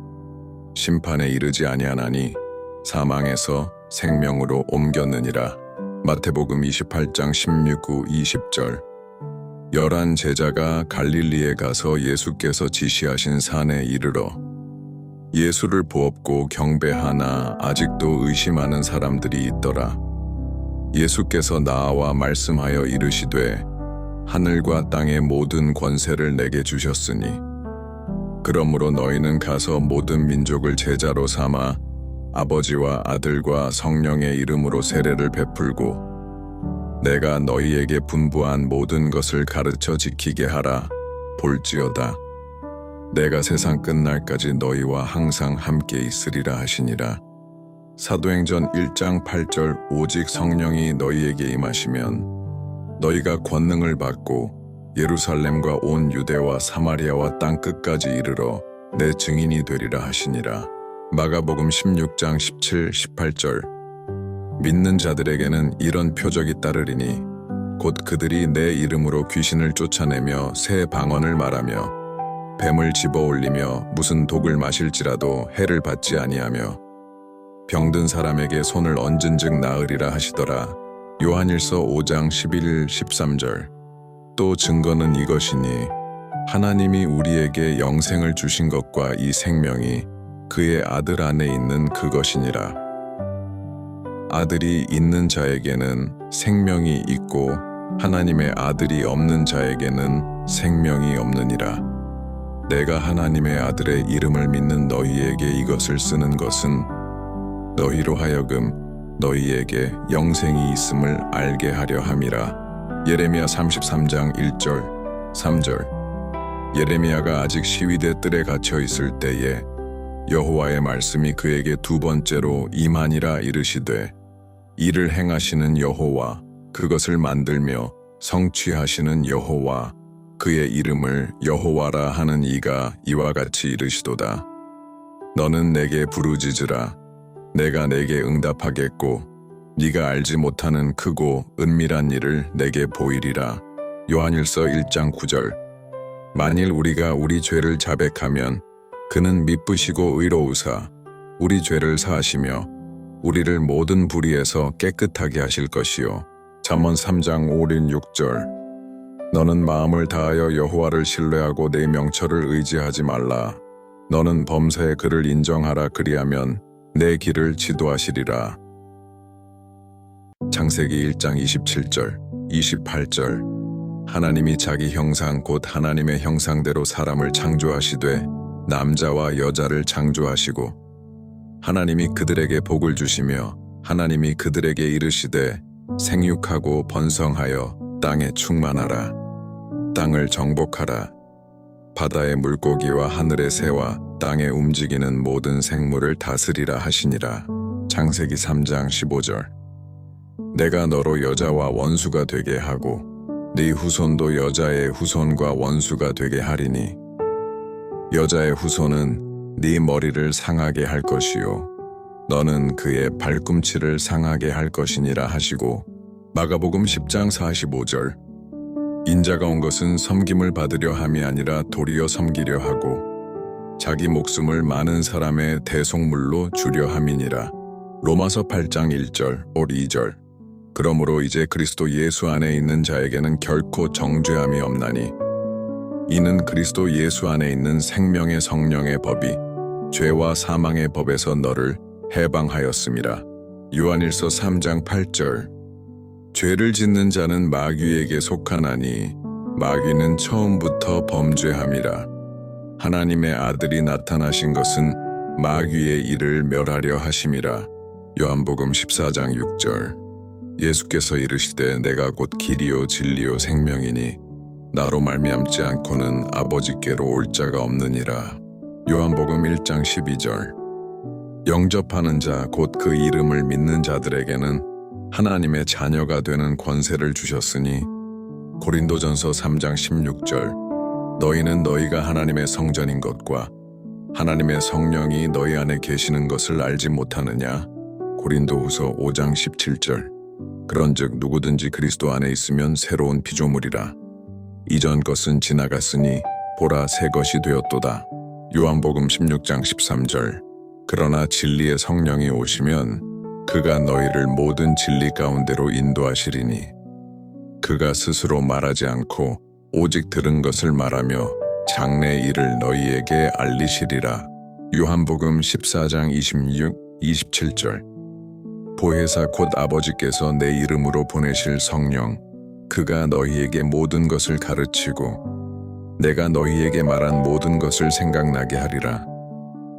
심판에 이르지 아니하나니 사망에서 생명으로 옮겼느니라. 마태복음 28장 16, 20절 11 제자가 갈릴리에 가서 예수께서 지시하신 산에 이르러 예수를 보옵고 경배하나 아직도 의심하는 사람들이 있더라. 예수께서 나와 말씀하여 이르시되 하늘과 땅의 모든 권세를 내게 주셨으니 그러므로 너희는 가서 모든 민족을 제자로 삼아 아버지와 아들과 성령의 이름으로 세례를 베풀고 내가 너희에게 분부한 모든 것을 가르쳐 지키게 하라. 볼지어다 내가 세상 끝날까지 너희와 항상 함께 있으리라 하시니라. 사도행전 1장 8절 오직 성령이 너희에게 임하시면 너희가 권능을 받고 예루살렘과 온 유대와 사마리아와 땅 끝까지 이르러 내 증인이 되리라 하시니라. 마가복음 16장 17, 18절 믿는 자들에게는 이런 표적이 따르리니 곧 그들이 내 이름으로 귀신을 쫓아내며 새 방언을 말하며 뱀을 집어올리며 무슨 독을 마실지라도 해를 받지 아니하며 병든 사람에게 손을 얹은즉 나으리라 하시더라. 요한일서 5장 11, 13절 또 증거는 이것이니 하나님이 우리에게 영생을 주신 것과 이 생명이 그의 아들 안에 있는 그것이니라. 아들이 있는 자에게는 생명이 있고 하나님의 아들이 없는 자에게는 생명이 없느니라. 내가 하나님의 아들의 이름을 믿는 너희에게 이것을 쓰는 것은 너희로 하여금 너희에게 영생이 있음을 알게 하려 함이라. 예레미야 33장 1절, 3절 예레미야가 아직 시위대 뜰에 갇혀 있을 때에 여호와의 말씀이 그에게 두 번째로 임하니라 이르시되 이를 행하시는 여호와 그것을 만들며 성취하시는 여호와 그의 이름을 여호와라 하는 이가 이와 같이 이르시도다. 너는 내게 부르짖으라. 내가 내게 응답하겠고 네가 알지 못하는 크고 은밀한 일을 내게 보이리라. 요한일서 1장 9절 만일 우리가 우리 죄를 자백하면 그는 미쁘시고 의로우사 우리 죄를 사하시며 우리를 모든 불의에서 깨끗하게 하실 것이요. 잠언 3장 5, 6절 너는 마음을 다하여 여호와를 신뢰하고 내 명철을 의지하지 말라. 너는 범사에 그를 인정하라. 그리하면 내 길을 지도하시리라. 창세기 1장 27절, 28절 하나님이 자기 형상 곧 하나님의 형상대로 사람을 창조하시되 남자와 여자를 창조하시고 하나님이 그들에게 복을 주시며 하나님이 그들에게 이르시되 생육하고 번성하여 땅에 충만하라. 땅을 정복하라. 바다의 물고기와 하늘의 새와 땅에 움직이는 모든 생물을 다스리라 하시니라. 창세기 3장 15절 내가 너로 여자와 원수가 되게 하고 네 후손도 여자의 후손과 원수가 되게 하리니 여자의 후손은 네 머리를 상하게 할 것이요 너는 그의 발꿈치를 상하게 할 것이니라 하시고 마가복음 10장 45절 인자가 온 것은 섬김을 받으려 함이 아니라 도리어 섬기려 하고 자기 목숨을 많은 사람의 대속물로 주려 함이니라. 로마서 8장 1절, 2절 그러므로 이제 그리스도 예수 안에 있는 자에게는 결코 정죄함이 없나니 이는 그리스도 예수 안에 있는 생명의 성령의 법이 죄와 사망의 법에서 너를 해방하였음이라. 요한일서 3장 8절 죄를 짓는 자는 마귀에게 속하나니 마귀는 처음부터 범죄함이라. 하나님의 아들이 나타나신 것은 마귀의 일을 멸하려 하심이라. 요한복음 14장 6절 예수께서 이르시되 내가 곧 길이요 진리요 생명이니 나로 말미암지 않고는 아버지께로 올 자가 없느니라. 요한복음 1장 12절 영접하는 자 곧 그 이름을 믿는 자들에게는 하나님의 자녀가 되는 권세를 주셨으니 고린도전서 3장 16절 너희는 너희가 하나님의 성전인 것과 하나님의 성령이 너희 안에 계시는 것을 알지 못하느냐. 고린도후서 5장 17절 그런즉 누구든지 그리스도 안에 있으면 새로운 피조물이라. 이전 것은 지나갔으니 보라 새 것이 되었도다. 요한복음 16장 13절 그러나 진리의 성령이 오시면 그가 너희를 모든 진리 가운데로 인도하시리니 그가 스스로 말하지 않고 오직 들은 것을 말하며 장래 일을 너희에게 알리시리라. 요한복음 14장 26, 27절. 보혜사 곧 아버지께서 내 이름으로 보내실 성령, 그가 너희에게 모든 것을 가르치고 내가 너희에게 말한 모든 것을 생각나게 하리라.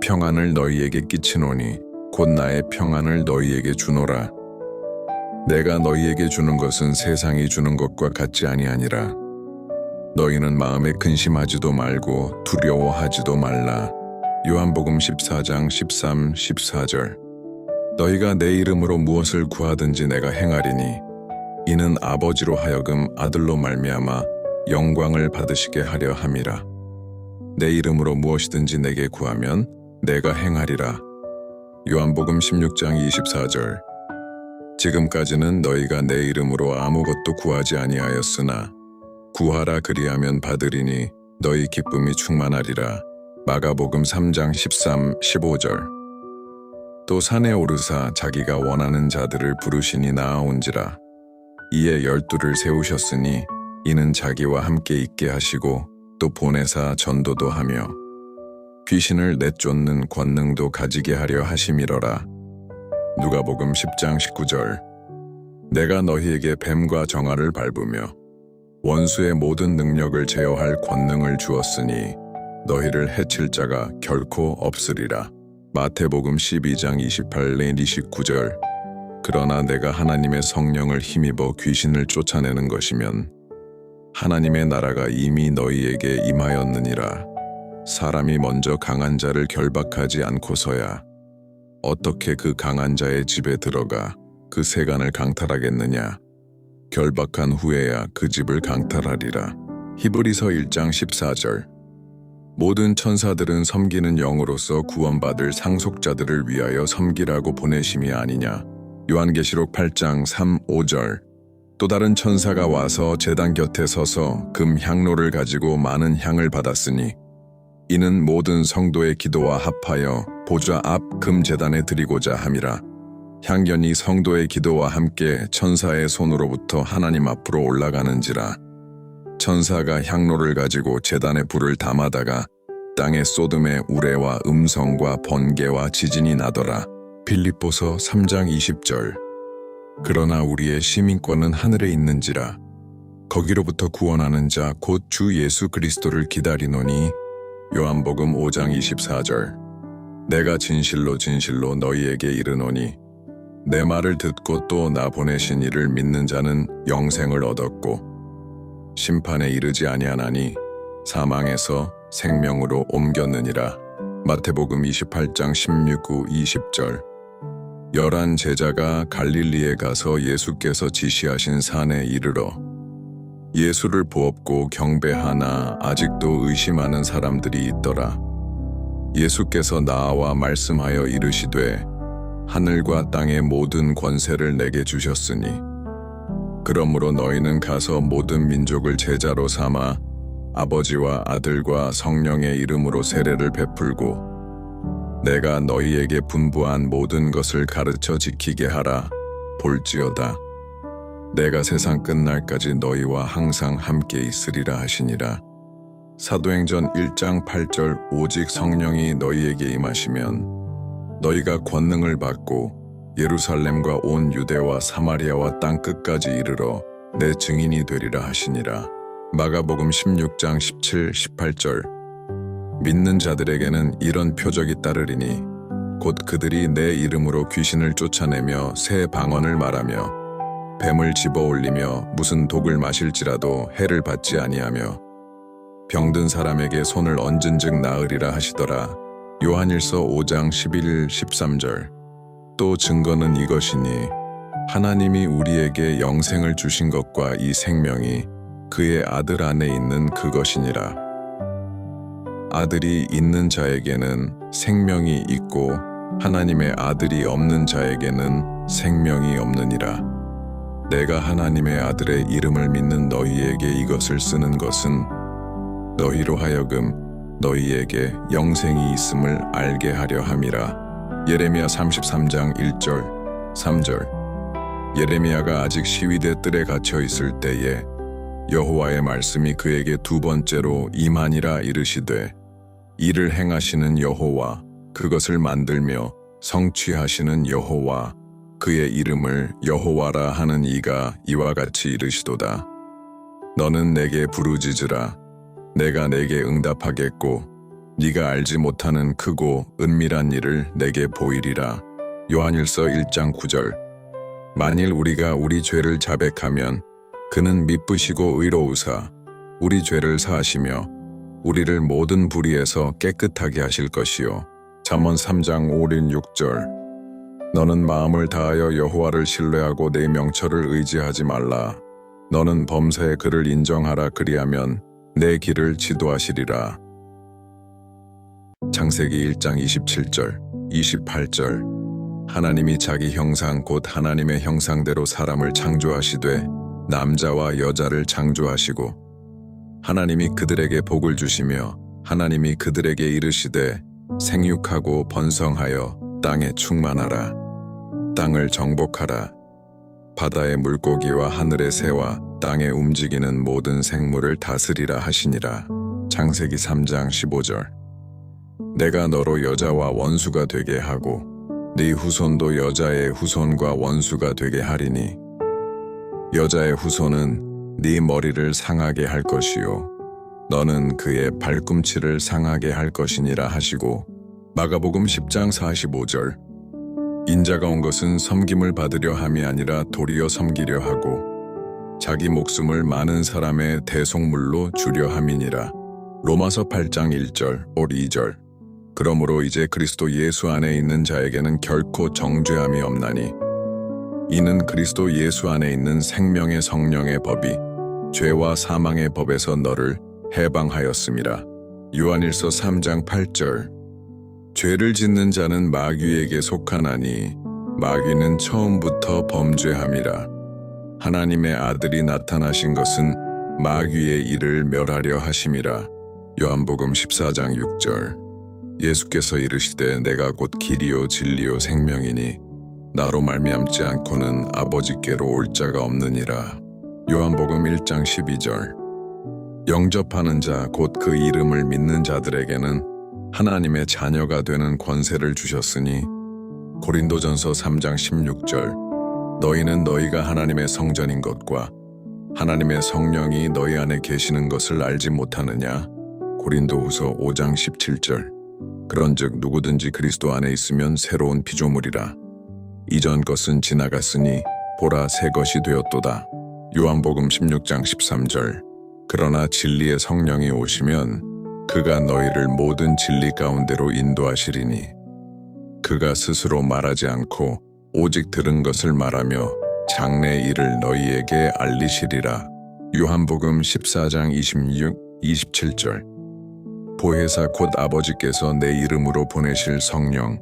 평안을 너희에게 끼치노니 곧 나의 평안을 너희에게 주노라. 내가 너희에게 주는 것은 세상이 주는 것과 같지 아니하니라. 너희는 마음에 근심하지도 말고 두려워하지도 말라. 요한복음 14장 13, 14절. 너희가 내 이름으로 무엇을 구하든지 내가 행하리니 이는 아버지로 하여금 아들로 말미암아 영광을 받으시게 하려 함이라. 내 이름으로 무엇이든지 내게 구하면 내가 행하리라. 요한복음 16장 24절. 지금까지는 너희가 내 이름으로 아무것도 구하지 아니하였으나 구하라 그리하면 받으리니 너희 기쁨이 충만하리라. 마가복음 3장 13, 15절. 또 산에 오르사 자기가 원하는 자들을 부르시니 나아온지라. 이에 12를 세우셨으니 이는 자기와 함께 있게 하시고 또 보내사 전도도 하며 귀신을 내쫓는 권능도 가지게 하려 하심이러라. 누가복음 10장 19절. 내가 너희에게 뱀과 정아를 밟으며 원수의 모든 능력을 제어할 권능을 주었으니 너희를 해칠 자가 결코 없으리라. 마태복음 12장 28내 29절. 그러나 내가 하나님의 성령을 힘입어 귀신을 쫓아내는 것이면 하나님의 나라가 이미 너희에게 임하였느니라. 사람이 먼저 강한 자를 결박하지 않고서야 어떻게 그 강한 자의 집에 들어가 그 세간을 강탈하겠느냐. 결박한 후에야 그 집을 강탈하리라. 히브리서 1장 14절. 모든 천사들은 섬기는 영으로서 구원받을 상속자들을 위하여 섬기라고 보내심이 아니냐. 요한계시록 8장 3, 5절. 또 다른 천사가 와서 제단 곁에 서서 금 향로를 가지고 많은 향을 받았으니 이는 모든 성도의 기도와 합하여 보좌 앞 금 제단에 드리고자 함이라. 향연이 성도의 기도와 함께 천사의 손으로부터 하나님 앞으로 올라가는지라. 천사가 향로를 가지고 제단에 불을 담아다가 땅에 쏟음에 우레와 음성과 번개와 지진이 나더라. 빌립보서 3장 20절. 그러나 우리의 시민권은 하늘에 있는지라. 거기로부터 구원하는 자 곧 주 예수 그리스도를 기다리노니. 요한복음 5장 24절. 내가 진실로 진실로 너희에게 이르노니 내 말을 듣고 또 나 보내신 이를 믿는 자는 영생을 얻었고 심판에 이르지 아니하나니 사망에서 생명으로 옮겼느니라. 마태복음 28장 16, 20절. 11 제자가 갈릴리에 가서 예수께서 지시하신 산에 이르러 예수를 보옵고 경배하나 아직도 의심하는 사람들이 있더라. 예수께서 나와 말씀하여 이르시되 하늘과 땅의 모든 권세를 내게 주셨으니 그러므로 너희는 가서 모든 민족을 제자로 삼아 아버지와 아들과 성령의 이름으로 세례를 베풀고 내가 너희에게 분부한 모든 것을 가르쳐 지키게 하라. 볼지어다 내가 세상 끝날까지 너희와 항상 함께 있으리라 하시니라. 사도행전 1장 8절. 오직 성령이 너희에게 임하시면 너희가 권능을 받고 예루살렘과 온 유대와 사마리아와 땅 끝까지 이르러 내 증인이 되리라 하시니라. 마가복음 16장 17, 18절. 믿는 자들에게는 이런 표적이 따르리니 곧 그들이 내 이름으로 귀신을 쫓아내며 새 방언을 말하며 뱀을 집어올리며 무슨 독을 마실지라도 해를 받지 아니하며 병든 사람에게 손을 얹은즉 나으리라 하시더라. 요한일서 5장 11, 13절. 또 증거는 이것이니 하나님이 우리에게 영생을 주신 것과 이 생명이 그의 아들 안에 있는 그것이니라. 아들이 있는 자에게는 생명이 있고 하나님의 아들이 없는 자에게는 생명이 없느니라. 내가 하나님의 아들의 이름을 믿는 너희에게 이것을 쓰는 것은 너희로 하여금 너희에게 영생이 있음을 알게 하려 함이라. 예레미야 33장 1절, 3절. 예레미야가 아직 시위대 뜰에 갇혀 있을 때에 여호와의 말씀이 그에게 두 번째로 임하니라 이르시되 이를 행하시는 여호와 그것을 만들며 성취하시는 여호와, 그의 이름을 여호와라 하는 이가 이와 같이 이르시도다. 너는 내게 부르짖으라. 내가 내게 응답하겠고 네가 알지 못하는 크고 은밀한 일을 내게 보이리라. 요한일서 1장 9절. 만일 우리가 우리 죄를 자백하면 그는 미쁘시고 의로우사 우리 죄를 사하시며 우리를 모든 불의에서 깨끗하게 하실 것이요. 잠언 3장 5, 6절. 너는 마음을 다하여 여호와를 신뢰하고 내 명철을 의지하지 말라. 너는 범사에 그를 인정하라. 그리하면 내 길을 지도하시리라. 창세기 1장 27절, 28절. 하나님이 자기 형상 곧 하나님의 형상대로 사람을 창조하시되 남자와 여자를 창조하시고 하나님이 그들에게 복을 주시며 하나님이 그들에게 이르시되 생육하고 번성하여 땅에 충만하라. 땅을 정복하라. 바다의 물고기와 하늘의 새와 땅에 움직이는 모든 생물을 다스리라 하시니라. 창세기 3장 15절. 내가 너로 여자와 원수가 되게 하고 네 후손도 여자의 후손과 원수가 되게 하리니 여자의 후손은 네 머리를 상하게 할 것이요 너는 그의 발꿈치를 상하게 할 것이니라 하시고 마가복음 10장 45절. 인자가 온 것은 섬김을 받으려 함이 아니라 도리어 섬기려 하고 자기 목숨을 많은 사람의 대속물로 주려 함이니라. 로마서 8장 1절, 2절. 그러므로 이제 그리스도 예수 안에 있는 자에게는 결코 정죄함이 없나니 이는 그리스도 예수 안에 있는 생명의 성령의 법이 죄와 사망의 법에서 너를 해방하였음이라. 요한일서 3장 8절. 죄를 짓는 자는 마귀에게 속하나니 마귀는 처음부터 범죄함이라. 하나님의 아들이 나타나신 것은 마귀의 일을 멸하려 하심이라. 요한복음 14장 6절. 예수께서 이르시되 내가 곧 길이요 진리요 생명이니 나로 말미암지 않고는 아버지께로 올 자가 없느니라. 요한복음 1장 12절. 영접하는 자 곧 그 이름을 믿는 자들에게는 하나님의 자녀가 되는 권세를 주셨으니 고린도전서 3장 16절. 너희는 너희가 하나님의 성전인 것과 하나님의 성령이 너희 안에 계시는 것을 알지 못하느냐. 고린도후서 5장 17절. 그런즉 누구든지 그리스도 안에 있으면 새로운 피조물이라. 이전 것은 지나갔으니 보라 새 것이 되었도다. 요한복음 16장 13절. 그러나 진리의 성령이 오시면 그가 너희를 모든 진리 가운데로 인도하시리니 그가 스스로 말하지 않고 오직 들은 것을 말하며 장래 일을 너희에게 알리시리라. 요한복음 14장 26, 27절. 보혜사 곧 아버지께서 내 이름으로 보내실 성령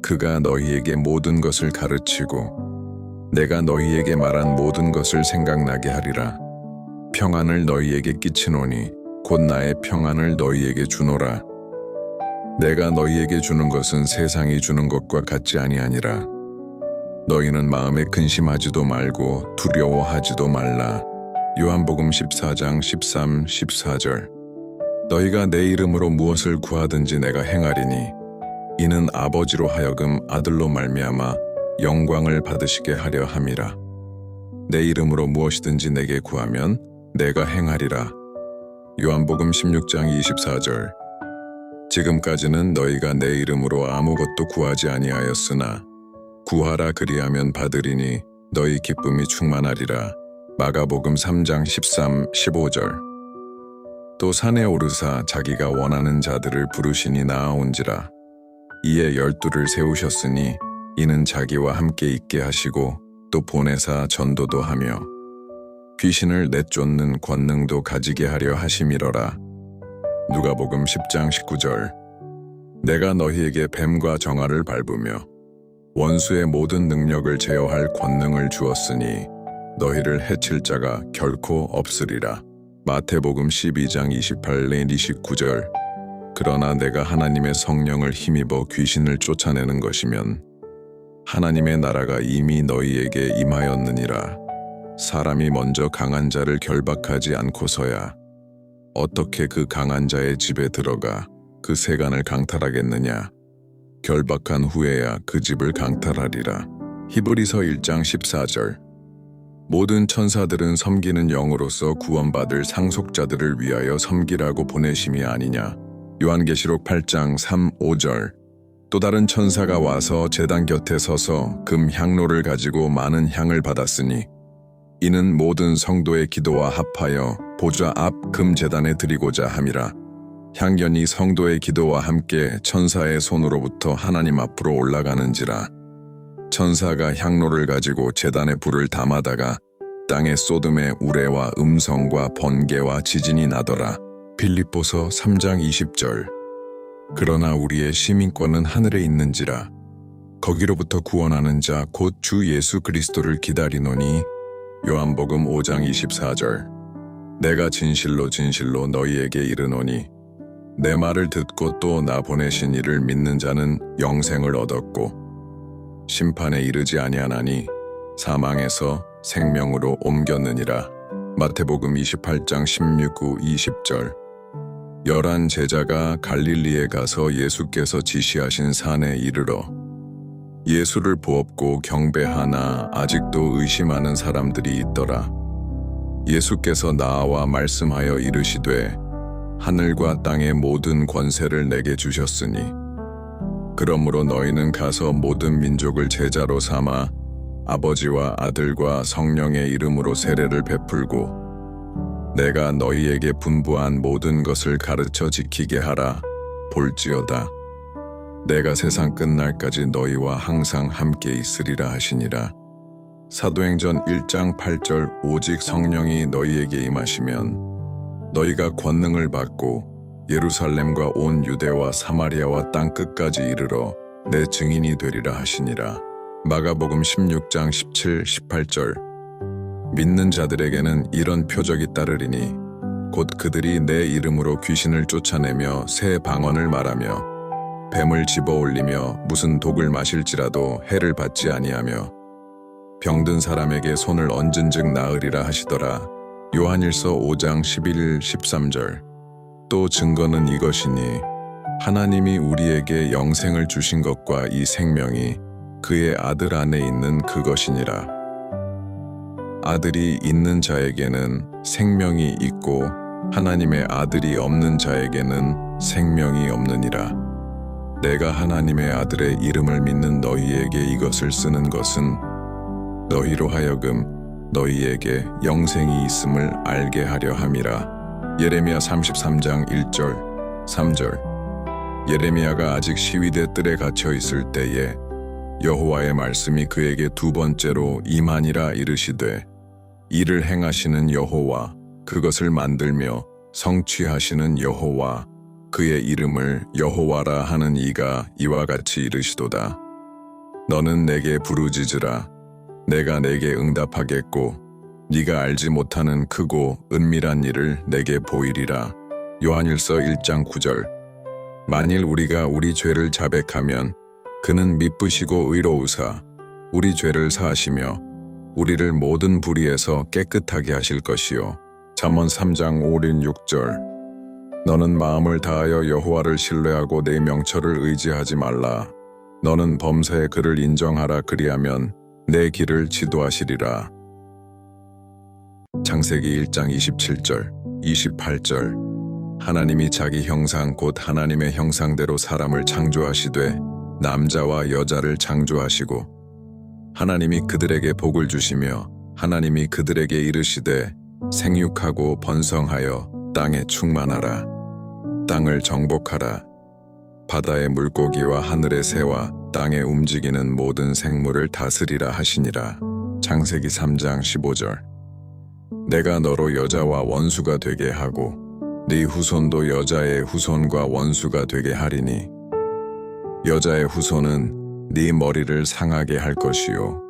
그가 너희에게 모든 것을 가르치고 내가 너희에게 말한 모든 것을 생각나게 하리라. 평안을 너희에게 끼치노니 곧 나의 평안을 너희에게 주노라. 내가 너희에게 주는 것은 세상이 주는 것과 같지 아니하니라. 너희는 마음에 근심하지도 말고 두려워하지도 말라. 요한복음 14장 13, 14절. 너희가 내 이름으로 무엇을 구하든지 내가 행하리니 이는 아버지로 하여금 아들로 말미암아 영광을 받으시게 하려 함이라. 내 이름으로 무엇이든지 내게 구하면 내가 행하리라. 요한복음 16장 24절. 지금까지는 너희가 내 이름으로 아무것도 구하지 아니하였으나 구하라 그리하면 받으리니 너희 기쁨이 충만하리라. 마가복음 3장 13, 15절. 또 산에 오르사 자기가 원하는 자들을 부르시니 나아온지라. 이에 12를 세우셨으니 이는 자기와 함께 있게 하시고 또 보내사 전도도 하며 귀신을 내쫓는 권능도 가지게 하려 하심이러라. 누가복음 10장 19절. 내가 너희에게 뱀과 정아를 밟으며 원수의 모든 능력을 제어할 권능을 주었으니 너희를 해칠 자가 결코 없으리라. 마태복음 12장 28, 29절. 그러나 내가 하나님의 성령을 힘입어 귀신을 쫓아내는 것이면 하나님의 나라가 이미 너희에게 임하였느니라. 사람이 먼저 강한 자를 결박하지 않고서야 어떻게 그 강한 자의 집에 들어가 그 세간을 강탈하겠느냐. 결박한 후에야 그 집을 강탈하리라. 히브리서 1장 14절. 모든 천사들은 섬기는 영으로서 구원받을 상속자들을 위하여 섬기라고 보내심이 아니냐. 요한계시록 8장 3, 5절. 또 다른 천사가 와서 제단 곁에 서서 금 향로를 가지고 많은 향을 받았으니 이는 모든 성도의 기도와 합하여 보좌 앞 금 제단에 드리고자 함이라. 향연이 성도의 기도와 함께 천사의 손으로부터 하나님 앞으로 올라가는지라. 천사가 향로를 가지고 제단에 불을 담아다가 땅에 쏟음에 우레와 음성과 번개와 지진이 나더라. 빌립보서 3장 20절. 그러나 우리의 시민권은 하늘에 있는지라. 거기로부터 구원하는 자 곧 주 예수 그리스도를 기다리노니. 요한복음 5장 24절. 내가 진실로 진실로 너희에게 이르노니 내 말을 듣고 또 나 보내신 이를 믿는 자는 영생을 얻었고 심판에 이르지 아니하나니 사망에서 생명으로 옮겼느니라. 마태복음 28장 16, 20절. 11 제자가 갈릴리에 가서 예수께서 지시하신 산에 이르러 예수를 보옵고 경배하나 아직도 의심하는 사람들이 있더라. 예수께서 나와 말씀하여 이르시되 하늘과 땅의 모든 권세를 내게 주셨으니 그러므로 너희는 가서 모든 민족을 제자로 삼아 아버지와 아들과 성령의 이름으로 세례를 베풀고 내가 너희에게 분부한 모든 것을 가르쳐 지키게 하라. 볼지어다 내가 세상 끝날까지 너희와 항상 함께 있으리라 하시니라. 사도행전 1장 8절. 오직 성령이 너희에게 임하시면 너희가 권능을 받고 예루살렘과 온 유대와 사마리아와 땅 끝까지 이르러 내 증인이 되리라 하시니라. 마가복음 16장 17, 18절. 믿는 자들에게는 이런 표적이 따르리니 곧 그들이 내 이름으로 귀신을 쫓아내며 새 방언을 말하며 뱀을 집어올리며 무슨 독을 마실지라도 해를 받지 아니하며 병든 사람에게 손을 얹은즉 나으리라 하시더라. 요한일서 5장 11, 13절. 또 증거는 이것이니 하나님이 우리에게 영생을 주신 것과 이 생명이 그의 아들 안에 있는 그것이니라. 아들이 있는 자에게는 생명이 있고 하나님의 아들이 없는 자에게는 생명이 없느니라. 내가 하나님의 아들의 이름을 믿는 너희에게 이것을 쓰는 것은 너희로 하여금 너희에게 영생이 있음을 알게 하려 함이라. 예레미야 33장 1절, 3절. 예레미야가 아직 시위대 뜰에 갇혀 있을 때에 여호와의 말씀이 그에게 두 번째로 임하니라. 이르시되 이를 행하시는 여호와 그것을 만들며 성취하시는 여호와 그의 이름을 여호와라 하는 이가 이와 같이 이르시도다. 너는 내게 부르짖으라. 내가 내게 응답하겠고 네가 알지 못하는 크고 은밀한 일을 내게 보이리라. 요한일서 1장 9절. 만일 우리가 우리 죄를 자백하면 그는 미쁘시고 의로우사 우리 죄를 사하시며 우리를 모든 불의에서 깨끗하게 하실 것이요. 잠언 3장 5, 6절. 너는 마음을 다하여 여호와를 신뢰하고 내 명철을 의지하지 말라. 너는 범사에 그를 인정하라. 그리하면 내 길을 지도하시리라. 창세기 1장 27절, 28절. 하나님이 자기 형상 곧 하나님의 형상대로 사람을 창조하시되 남자와 여자를 창조하시고 하나님이 그들에게 복을 주시며 하나님이 그들에게 이르시되 생육하고 번성하여 땅에 충만하라. 땅을 정복하라. 바다의 물고기와 하늘의 새와 땅에 움직이는 모든 생물을 다스리라 하시니라. 창세기 3장 15절. 내가 너로 여자와 원수가 되게 하고 네 후손도 여자의 후손과 원수가 되게 하리니 여자의 후손은 네 머리를 상하게 할 것이요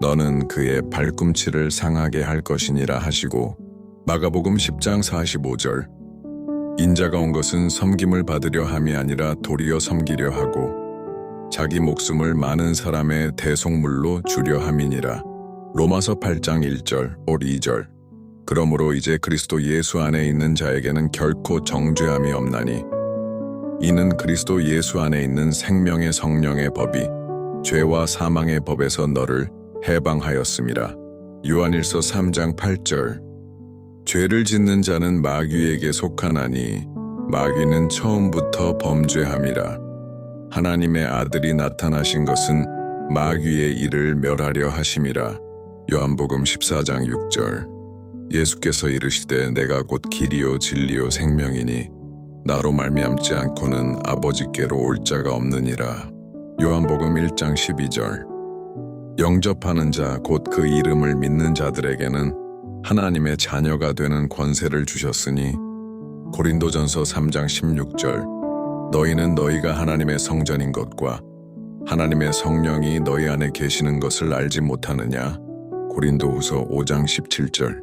너는 그의 발꿈치를 상하게 할 것이니라 하시고 마가복음 10장 45절. 인자가 온 것은 섬김을 받으려 함이 아니라 도리어 섬기려 하고 자기 목숨을 많은 사람의 대속물로 주려 함이니라. 로마서 8장 1절, 2절. 그러므로 이제 그리스도 예수 안에 있는 자에게는 결코 정죄함이 없나니 이는 그리스도 예수 안에 있는 생명의 성령의 법이 죄와 사망의 법에서 너를 해방하였음이라. 요한일서 3장 8절. 죄를 짓는 자는 마귀에게 속하나니 마귀는 처음부터 범죄함이라. 하나님의 아들이 나타나신 것은 마귀의 일을 멸하려 하심이라. 요한복음 14장 6절. 예수께서 이르시되 내가 곧 길이요 진리요 생명이니 나로 말미암지 않고는 아버지께로 올 자가 없느니라. 요한복음 1장 12절. 영접하는 자 곧 그 이름을 믿는 자들에게는 하나님의 자녀가 되는 권세를 주셨으니 고린도전서 3장 16절. 너희는 너희가 하나님의 성전인 것과 하나님의 성령이 너희 안에 계시는 것을 알지 못하느냐. 고린도후서 5장 17절.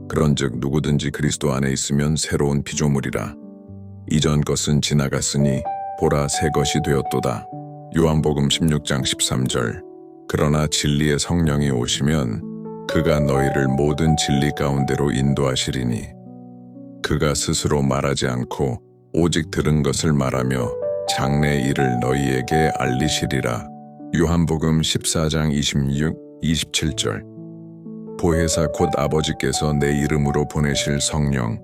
그런즉 누구든지 그리스도 안에 있으면 새로운 피조물이라. 이전 것은 지나갔으니 보라 새 것이 되었도다. 요한복음 16장 13절. 그러나 진리의 성령이 오시면 그가 너희를 모든 진리 가운데로 인도하시리니 그가 스스로 말하지 않고 오직 들은 것을 말하며 장래 일을 너희에게 알리시리라. 요한복음 14장 26, 27절. 보혜사 곧 아버지께서 내 이름으로 보내실 성령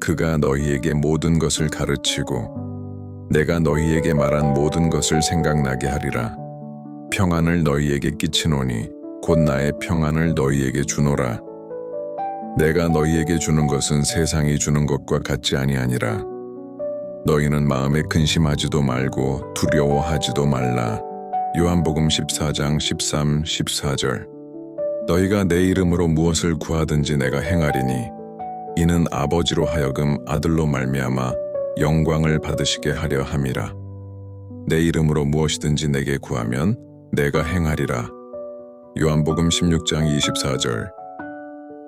그가 너희에게 모든 것을 가르치고 내가 너희에게 말한 모든 것을 생각나게 하리라. 평안을 너희에게 끼치노니 곧 나의 평안을 너희에게 주노라. 내가 너희에게 주는 것은 세상이 주는 것과 같지 아니하니라. 너희는 마음에 근심하지도 말고 두려워하지도 말라. 요한복음 14장 13, 14절. 너희가 내 이름으로 무엇을 구하든지 내가 행하리니 이는 아버지로 하여금 아들로 말미암아 영광을 받으시게 하려 함이라. 내 이름으로 무엇이든지 내게 구하면 내가 행하리라. 요한복음 16장 24절.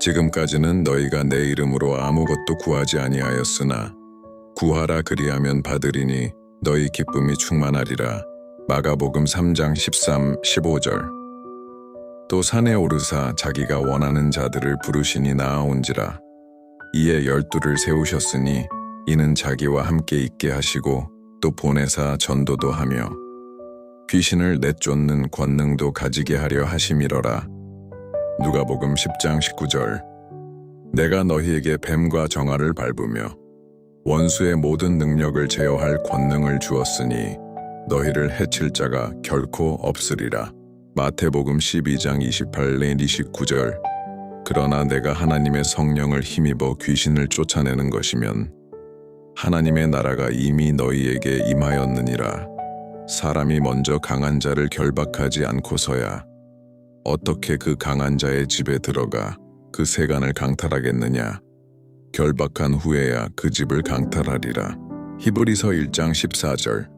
지금까지는 너희가 내 이름으로 아무것도 구하지 아니하였으나 구하라 그리하면 받으리니 너희 기쁨이 충만하리라. 마가복음 3장 13, 15절. 또 산에 오르사 자기가 원하는 자들을 부르시니 나아온지라. 이에 12를 세우셨으니 이는 자기와 함께 있게 하시고 또 보내사 전도도 하며 귀신을 내쫓는 권능도 가지게 하려 하심이러라. 누가복음 10장 19절. 내가 너희에게 뱀과 정아를 밟으며 원수의 모든 능력을 제어할 권능을 주었으니 너희를 해칠 자가 결코 없으리라. 마태복음 12장 28내 29절. 그러나 내가 하나님의 성령을 힘입어 귀신을 쫓아내는 것이면 하나님의 나라가 이미 너희에게 임하였느니라. 사람이 먼저 강한 자를 결박하지 않고서야 어떻게 그 강한 자의 집에 들어가 그 세간을 강탈하겠느냐. 결박한 후에야 그 집을 강탈하리라. 히브리서 1장 14절.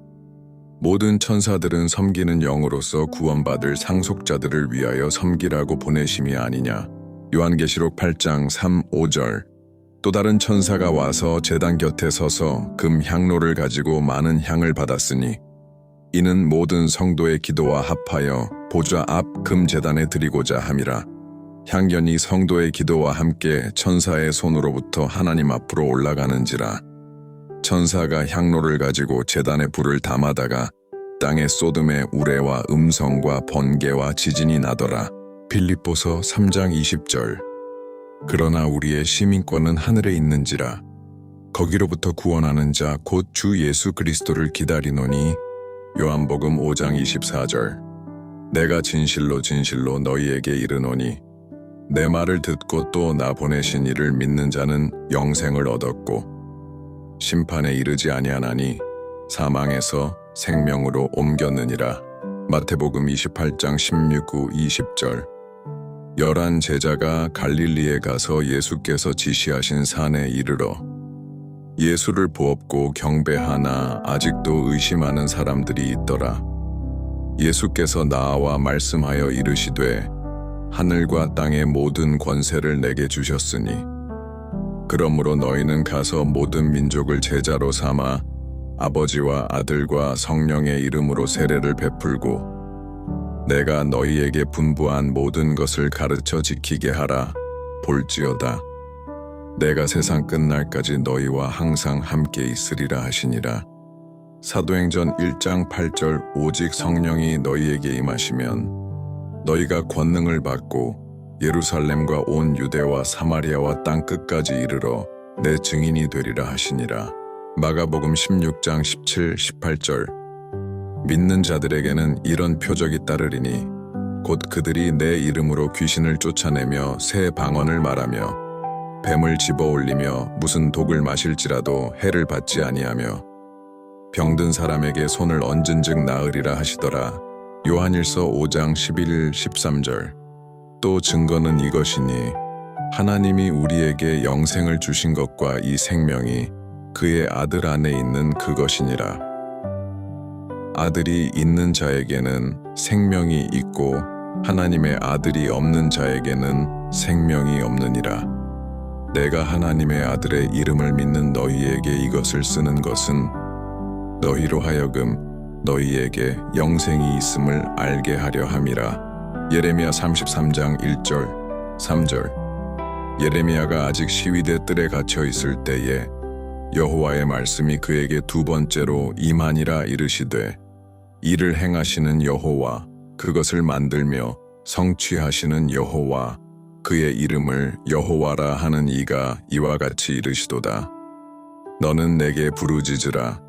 모든 천사들은 섬기는 영으로서 구원받을 상속자들을 위하여 섬기라고 보내심이 아니냐. 요한계시록 8장 3, 5절. 또 다른 천사가 와서 제단 곁에 서서 금 향로를 가지고 많은 향을 받았으니 이는 모든 성도의 기도와 합하여 보좌 앞 금 제단에 드리고자 함이라. 향연이 성도의 기도와 함께 천사의 손으로부터 하나님 앞으로 올라가는지라. 천사가 향로를 가지고 제단에 불을 담아다가 땅에 쏟음에 우레와 음성과 번개와 지진이 나더라. 빌립보서 3장 20절. 그러나 우리의 시민권은 하늘에 있는지라. 거기로부터 구원하는 자 곧 주 예수 그리스도를 기다리노니. 요한복음 5장 24절. 내가 진실로 진실로 너희에게 이르노니 내 말을 듣고 또 나 보내신 이를 믿는 자는 영생을 얻었고 심판에 이르지 아니하나니 사망에서 생명으로 옮겼느니라. 마태복음 28장 16, 20절. 11 제자가 갈릴리에 가서 예수께서 지시하신 산에 이르러 예수를 보옵고 경배하나 아직도 의심하는 사람들이 있더라. 예수께서 나와 말씀하여 이르시되 하늘과 땅의 모든 권세를 내게 주셨으니 그러므로 너희는 가서 모든 민족을 제자로 삼아 아버지와 아들과 성령의 이름으로 세례를 베풀고 내가 너희에게 분부한 모든 것을 가르쳐 지키게 하라. 볼지어다 내가 세상 끝날까지 너희와 항상 함께 있으리라 하시니라. 사도행전 1장 8절 오직 성령이 너희에게 임하시면 너희가 권능을 받고 예루살렘과 온 유대와 사마리아와 땅 끝까지 이르러 내 증인이 되리라 하시니라. 마가복음 16장 17, 18절 믿는 자들에게는 이런 표적이 따르리니 곧 그들이 내 이름으로 귀신을 쫓아내며 새 방언을 말하며 뱀을 집어올리며 무슨 독을 마실지라도 해를 받지 아니하며 병든 사람에게 손을 얹은즉 나으리라 하시더라. 요한일서 5장 11, 13절 또 증거는 이것이니 하나님이 우리에게 영생을 주신 것과 이 생명이 그의 아들 안에 있는 그것이니라. 아들이 있는 자에게는 생명이 있고 하나님의 아들이 없는 자에게는 생명이 없느니라. 내가 하나님의 아들의 이름을 믿는 너희에게 이것을 쓰는 것은 너희로 하여금 너희에게 영생이 있음을 알게 하려 함이라. 예레미야 33장 1절, 3절 예레미야가 아직 시위대 뜰에 갇혀 있을 때에 여호와의 말씀이 그에게 두 번째로 임하니라 이르시되 이를 행하시는 여호와 그것을 만들며 성취하시는 여호와 그의 이름을 여호와라 하는 이가 이와 같이 이르시도다. 너는 내게 부르짖으라.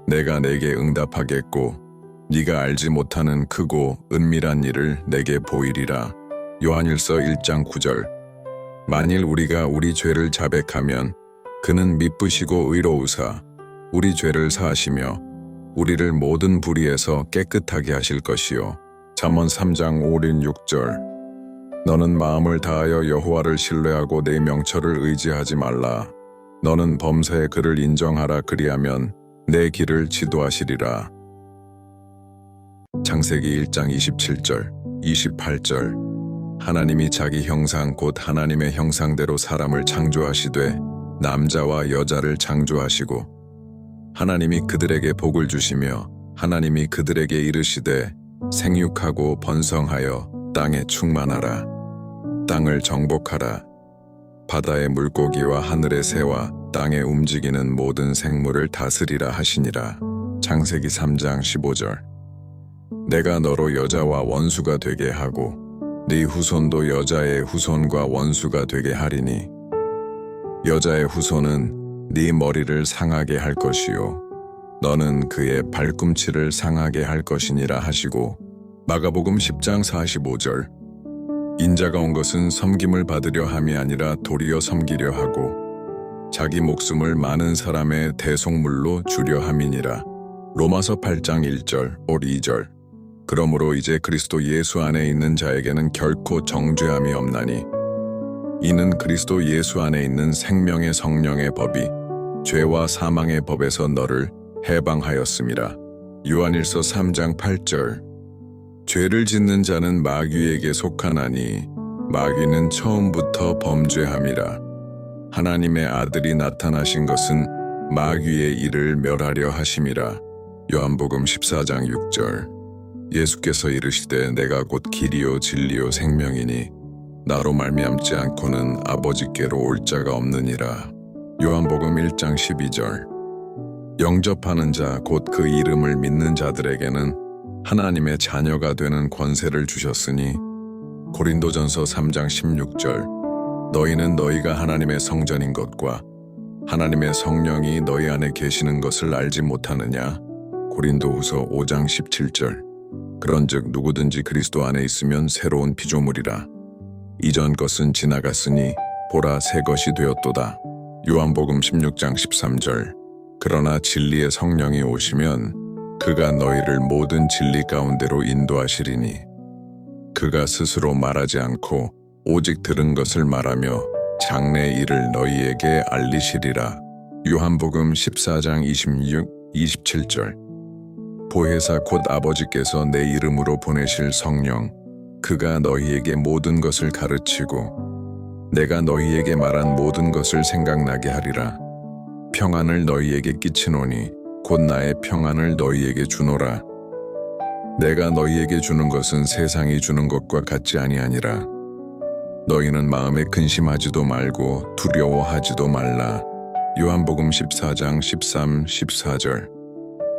내가 내게 응답하겠고 네가 알지 못하는 크고 은밀한 일을 내게 보이리라. 요한일서 1장 9절 만일 우리가 우리 죄를 자백하면 그는 미쁘시고 의로우사 우리 죄를 사하시며 우리를 모든 불의에서 깨끗하게 하실 것이요. 잠언 3장 5, 6절 너는 마음을 다하여 여호와를 신뢰하고 내 명철을 의지하지 말라. 너는 범사에 그를 인정하라. 그리하면 내 길을 지도하시리라. 창세기 1장 27절, 28절 하나님이 자기 형상 곧 하나님의 형상대로 사람을 창조하시되 남자와 여자를 창조하시고 하나님이 그들에게 복을 주시며 하나님이 그들에게 이르시되 생육하고 번성하여 땅에 충만하라. 땅을 정복하라. 바다의 물고기와 하늘의 새와 땅에 움직이는 모든 생물을 다스리라 하시니라. 창세기 3장 15절 내가 너로 여자와 원수가 되게 하고 네 후손도 여자의 후손과 원수가 되게 하리니 여자의 후손은 네 머리를 상하게 할 것이요 너는 그의 발꿈치를 상하게 할 것이니라 하시고 마가복음 10장 45절 인자가 온 것은 섬김을 받으려 함이 아니라 도리어 섬기려 하고 자기 목숨을 많은 사람의 대속물로 주려 함이니라. 로마서 8장 1절, 2절 그러므로 이제 그리스도 예수 안에 있는 자에게는 결코 정죄함이 없나니 이는 그리스도 예수 안에 있는 생명의 성령의 법이 죄와 사망의 법에서 너를 해방하였음이라. 요한일서 3장 8절 죄를 짓는 자는 마귀에게 속하나니 마귀는 처음부터 범죄함이라. 하나님의 아들이 나타나신 것은 마귀의 일을 멸하려 하심이라. 요한복음 14장 6절 예수께서 이르시되 내가 곧 길이요 진리요 생명이니 나로 말미암지 않고는 아버지께로 올 자가 없느니라. 요한복음 1장 12절 영접하는 자 곧 그 이름을 믿는 자들에게는 하나님의 자녀가 되는 권세를 주셨으니 고린도전서 3장 16절 너희는 너희가 하나님의 성전인 것과 하나님의 성령이 너희 안에 계시는 것을 알지 못하느냐. 고린도후서 5장 17절 그런즉 누구든지 그리스도 안에 있으면 새로운 피조물이라. 이전 것은 지나갔으니 보라 새 것이 되었도다. 요한복음 16장 13절 그러나 진리의 성령이 오시면 그가 너희를 모든 진리 가운데로 인도하시리니 그가 스스로 말하지 않고 오직 들은 것을 말하며 장래 일을 너희에게 알리시리라. 요한복음 14장 26, 27절 보혜사 곧 아버지께서 내 이름으로 보내실 성령 그가 너희에게 모든 것을 가르치고 내가 너희에게 말한 모든 것을 생각나게 하리라. 평안을 너희에게 끼치노니 곧 나의 평안을 너희에게 주노라. 내가 너희에게 주는 것은 세상이 주는 것과 같지 아니하니라. 너희는 마음에 근심하지도 말고 두려워하지도 말라. 요한복음 14장 13, 14절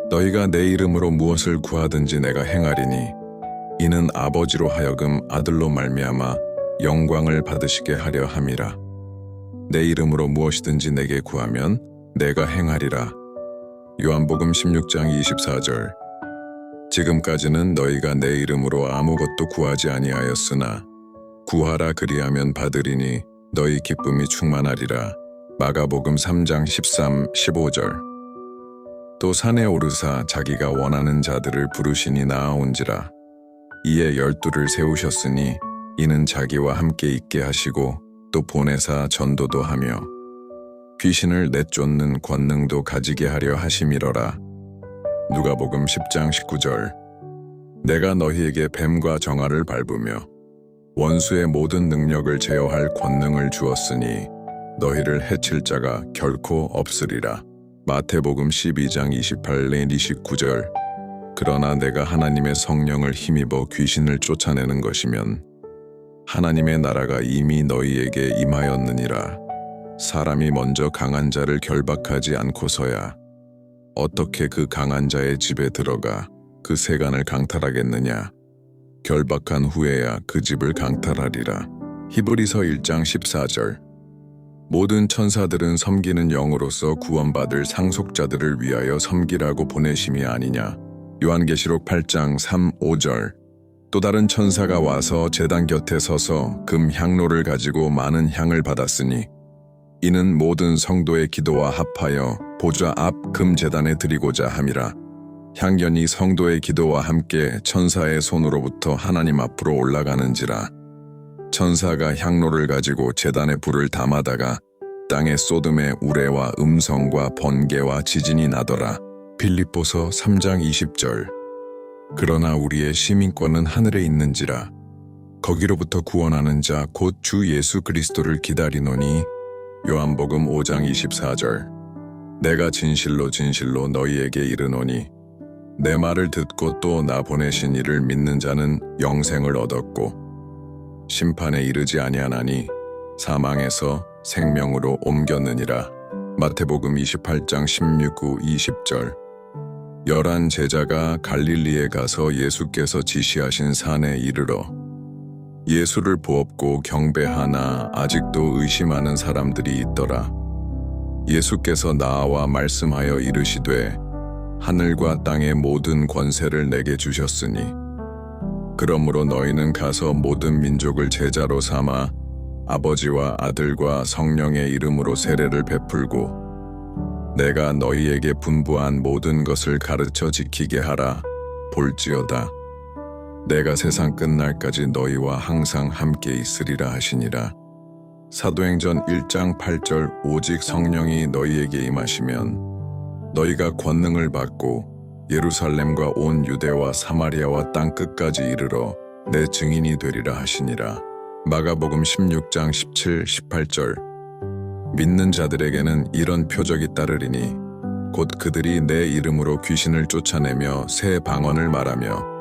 너희가 내 이름으로 무엇을 구하든지 내가 행하리니 이는 아버지로 하여금 아들로 말미암아 영광을 받으시게 하려 함이라. 내 이름으로 무엇이든지 내게 구하면 내가 행하리라. 요한복음 16장 24절. 지금까지는 너희가 내 이름으로 아무것도 구하지 아니하였으나 구하라 그리하면 받으리니 너희 기쁨이 충만하리라. 마가복음 3장 13, 15절. 또 산에 오르사 자기가 원하는 자들을 부르시니 나아온지라. 이에 12를 세우셨으니 이는 자기와 함께 있게 하시고 또 보내사 전도도 하며 귀신을 내쫓는 권능도 가지게 하려 하심이러라. 누가복음 10장 19절. 내가 너희에게 뱀과 정아를 밟으며 원수의 모든 능력을 제어할 권능을 주었으니 너희를 해칠 자가 결코 없으리라. 마태복음 12장 28내 29절. 그러나 내가 하나님의 성령을 힘입어 귀신을 쫓아내는 것이면 하나님의 나라가 이미 너희에게 임하였느니라. 사람이 먼저 강한 자를 결박하지 않고서야 어떻게 그 강한 자의 집에 들어가 그 세간을 강탈하겠느냐. 결박한 후에야 그 집을 강탈하리라. 히브리서 1장 14절. 모든 천사들은 섬기는 영으로서 구원받을 상속자들을 위하여 섬기라고 보내심이 아니냐. 요한계시록 8장 3, 5절. 또 다른 천사가 와서 제단 곁에 서서 금 향로를 가지고 많은 향을 받았으니 이는 모든 성도의 기도와 합하여 보좌 앞 금 제단에 드리고자 함이라. 향연이 성도의 기도와 함께 천사의 손으로부터 하나님 앞으로 올라가는지라. 천사가 향로를 가지고 제단에 불을 담아다가 땅에 쏟음에 우레와 음성과 번개와 지진이 나더라. 빌립보서 3장 20절. 그러나 우리의 시민권은 하늘에 있는지라. 거기로부터 구원하는 자 곧 주 예수 그리스도를 기다리노니. 요한복음 5장 24절. 내가 진실로 진실로 너희에게 이르노니 내 말을 듣고 또 나 보내신 이를 믿는 자는 영생을 얻었고 심판에 이르지 아니하나니 사망에서 생명으로 옮겼느니라. 마태복음 28장 16, 20절. 11 제자가 갈릴리에 가서 예수께서 지시하신 산에 이르러 예수를 보옵고 경배하나 아직도 의심하는 사람들이 있더라. 예수께서 나와 말씀하여 이르시되 하늘과 땅의 모든 권세를 내게 주셨으니 그러므로 너희는 가서 모든 민족을 제자로 삼아 아버지와 아들과 성령의 이름으로 세례를 베풀고 내가 너희에게 분부한 모든 것을 가르쳐 지키게 하라. 볼지어다 내가 세상 끝날까지 너희와 항상 함께 있으리라 하시니라. 사도행전 1장 8절. 오직 성령이 너희에게 임하시면 너희가 권능을 받고 예루살렘과 온 유대와 사마리아와 땅 끝까지 이르러 내 증인이 되리라 하시니라. 마가복음 16장 17, 18절. 믿는 자들에게는 이런 표적이 따르리니 곧 그들이 내 이름으로 귀신을 쫓아내며 새 방언을 말하며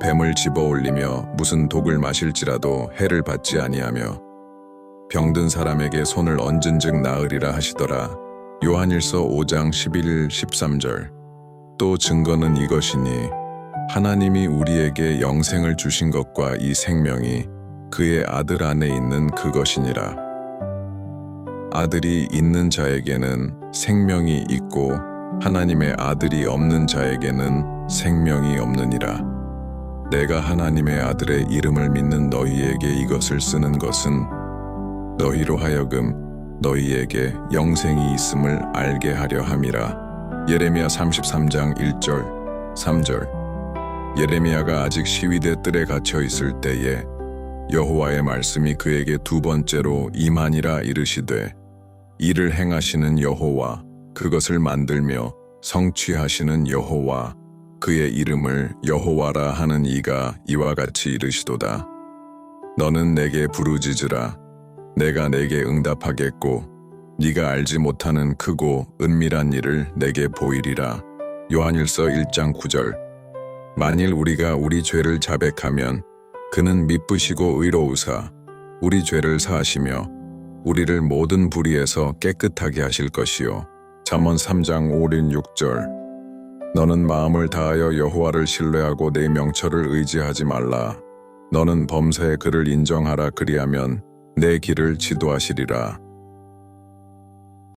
뱀을 집어올리며 무슨 독을 마실지라도 해를 받지 아니하며 병든 사람에게 손을 얹은즉 나으리라 하시더라. 요한일서 5장 11, 13절. 또 증거는 이것이니 하나님이 우리에게 영생을 주신 것과 이 생명이 그의 아들 안에 있는 그것이니라. 아들이 있는 자에게는 생명이 있고 하나님의 아들이 없는 자에게는 생명이 없느니라. 내가 하나님의 아들의 이름을 믿는 너희에게 이것을 쓰는 것은 너희로 하여금 너희에게 영생이 있음을 알게 하려 함이라. 예레미야 33장 1절, 3절. 예레미야가 아직 시위대 뜰에 갇혀 있을 때에 여호와의 말씀이 그에게 두 번째로 임하니라 이르시되 이를 행하시는 여호와 그것을 만들며 성취하시는 여호와 그의 이름을 여호와라 하는 이가 이와 같이 이르시도다. 너는 내게 부르짖으라. 내가 내게 응답하겠고 네가 알지 못하는 크고 은밀한 일을 내게 보이리라. 요한일서 1장 9절. 만일 우리가 우리 죄를 자백하면 그는 미쁘시고 의로우사 우리 죄를 사하시며 우리를 모든 불의에서 깨끗하게 하실 것이요. 잠언 3장 5, 6절. 너는 마음을 다하여 여호와를 신뢰하고 내 명철을 의지하지 말라. 너는 범사의 그를 인정하라. 그리하면 내 길을 지도하시리라.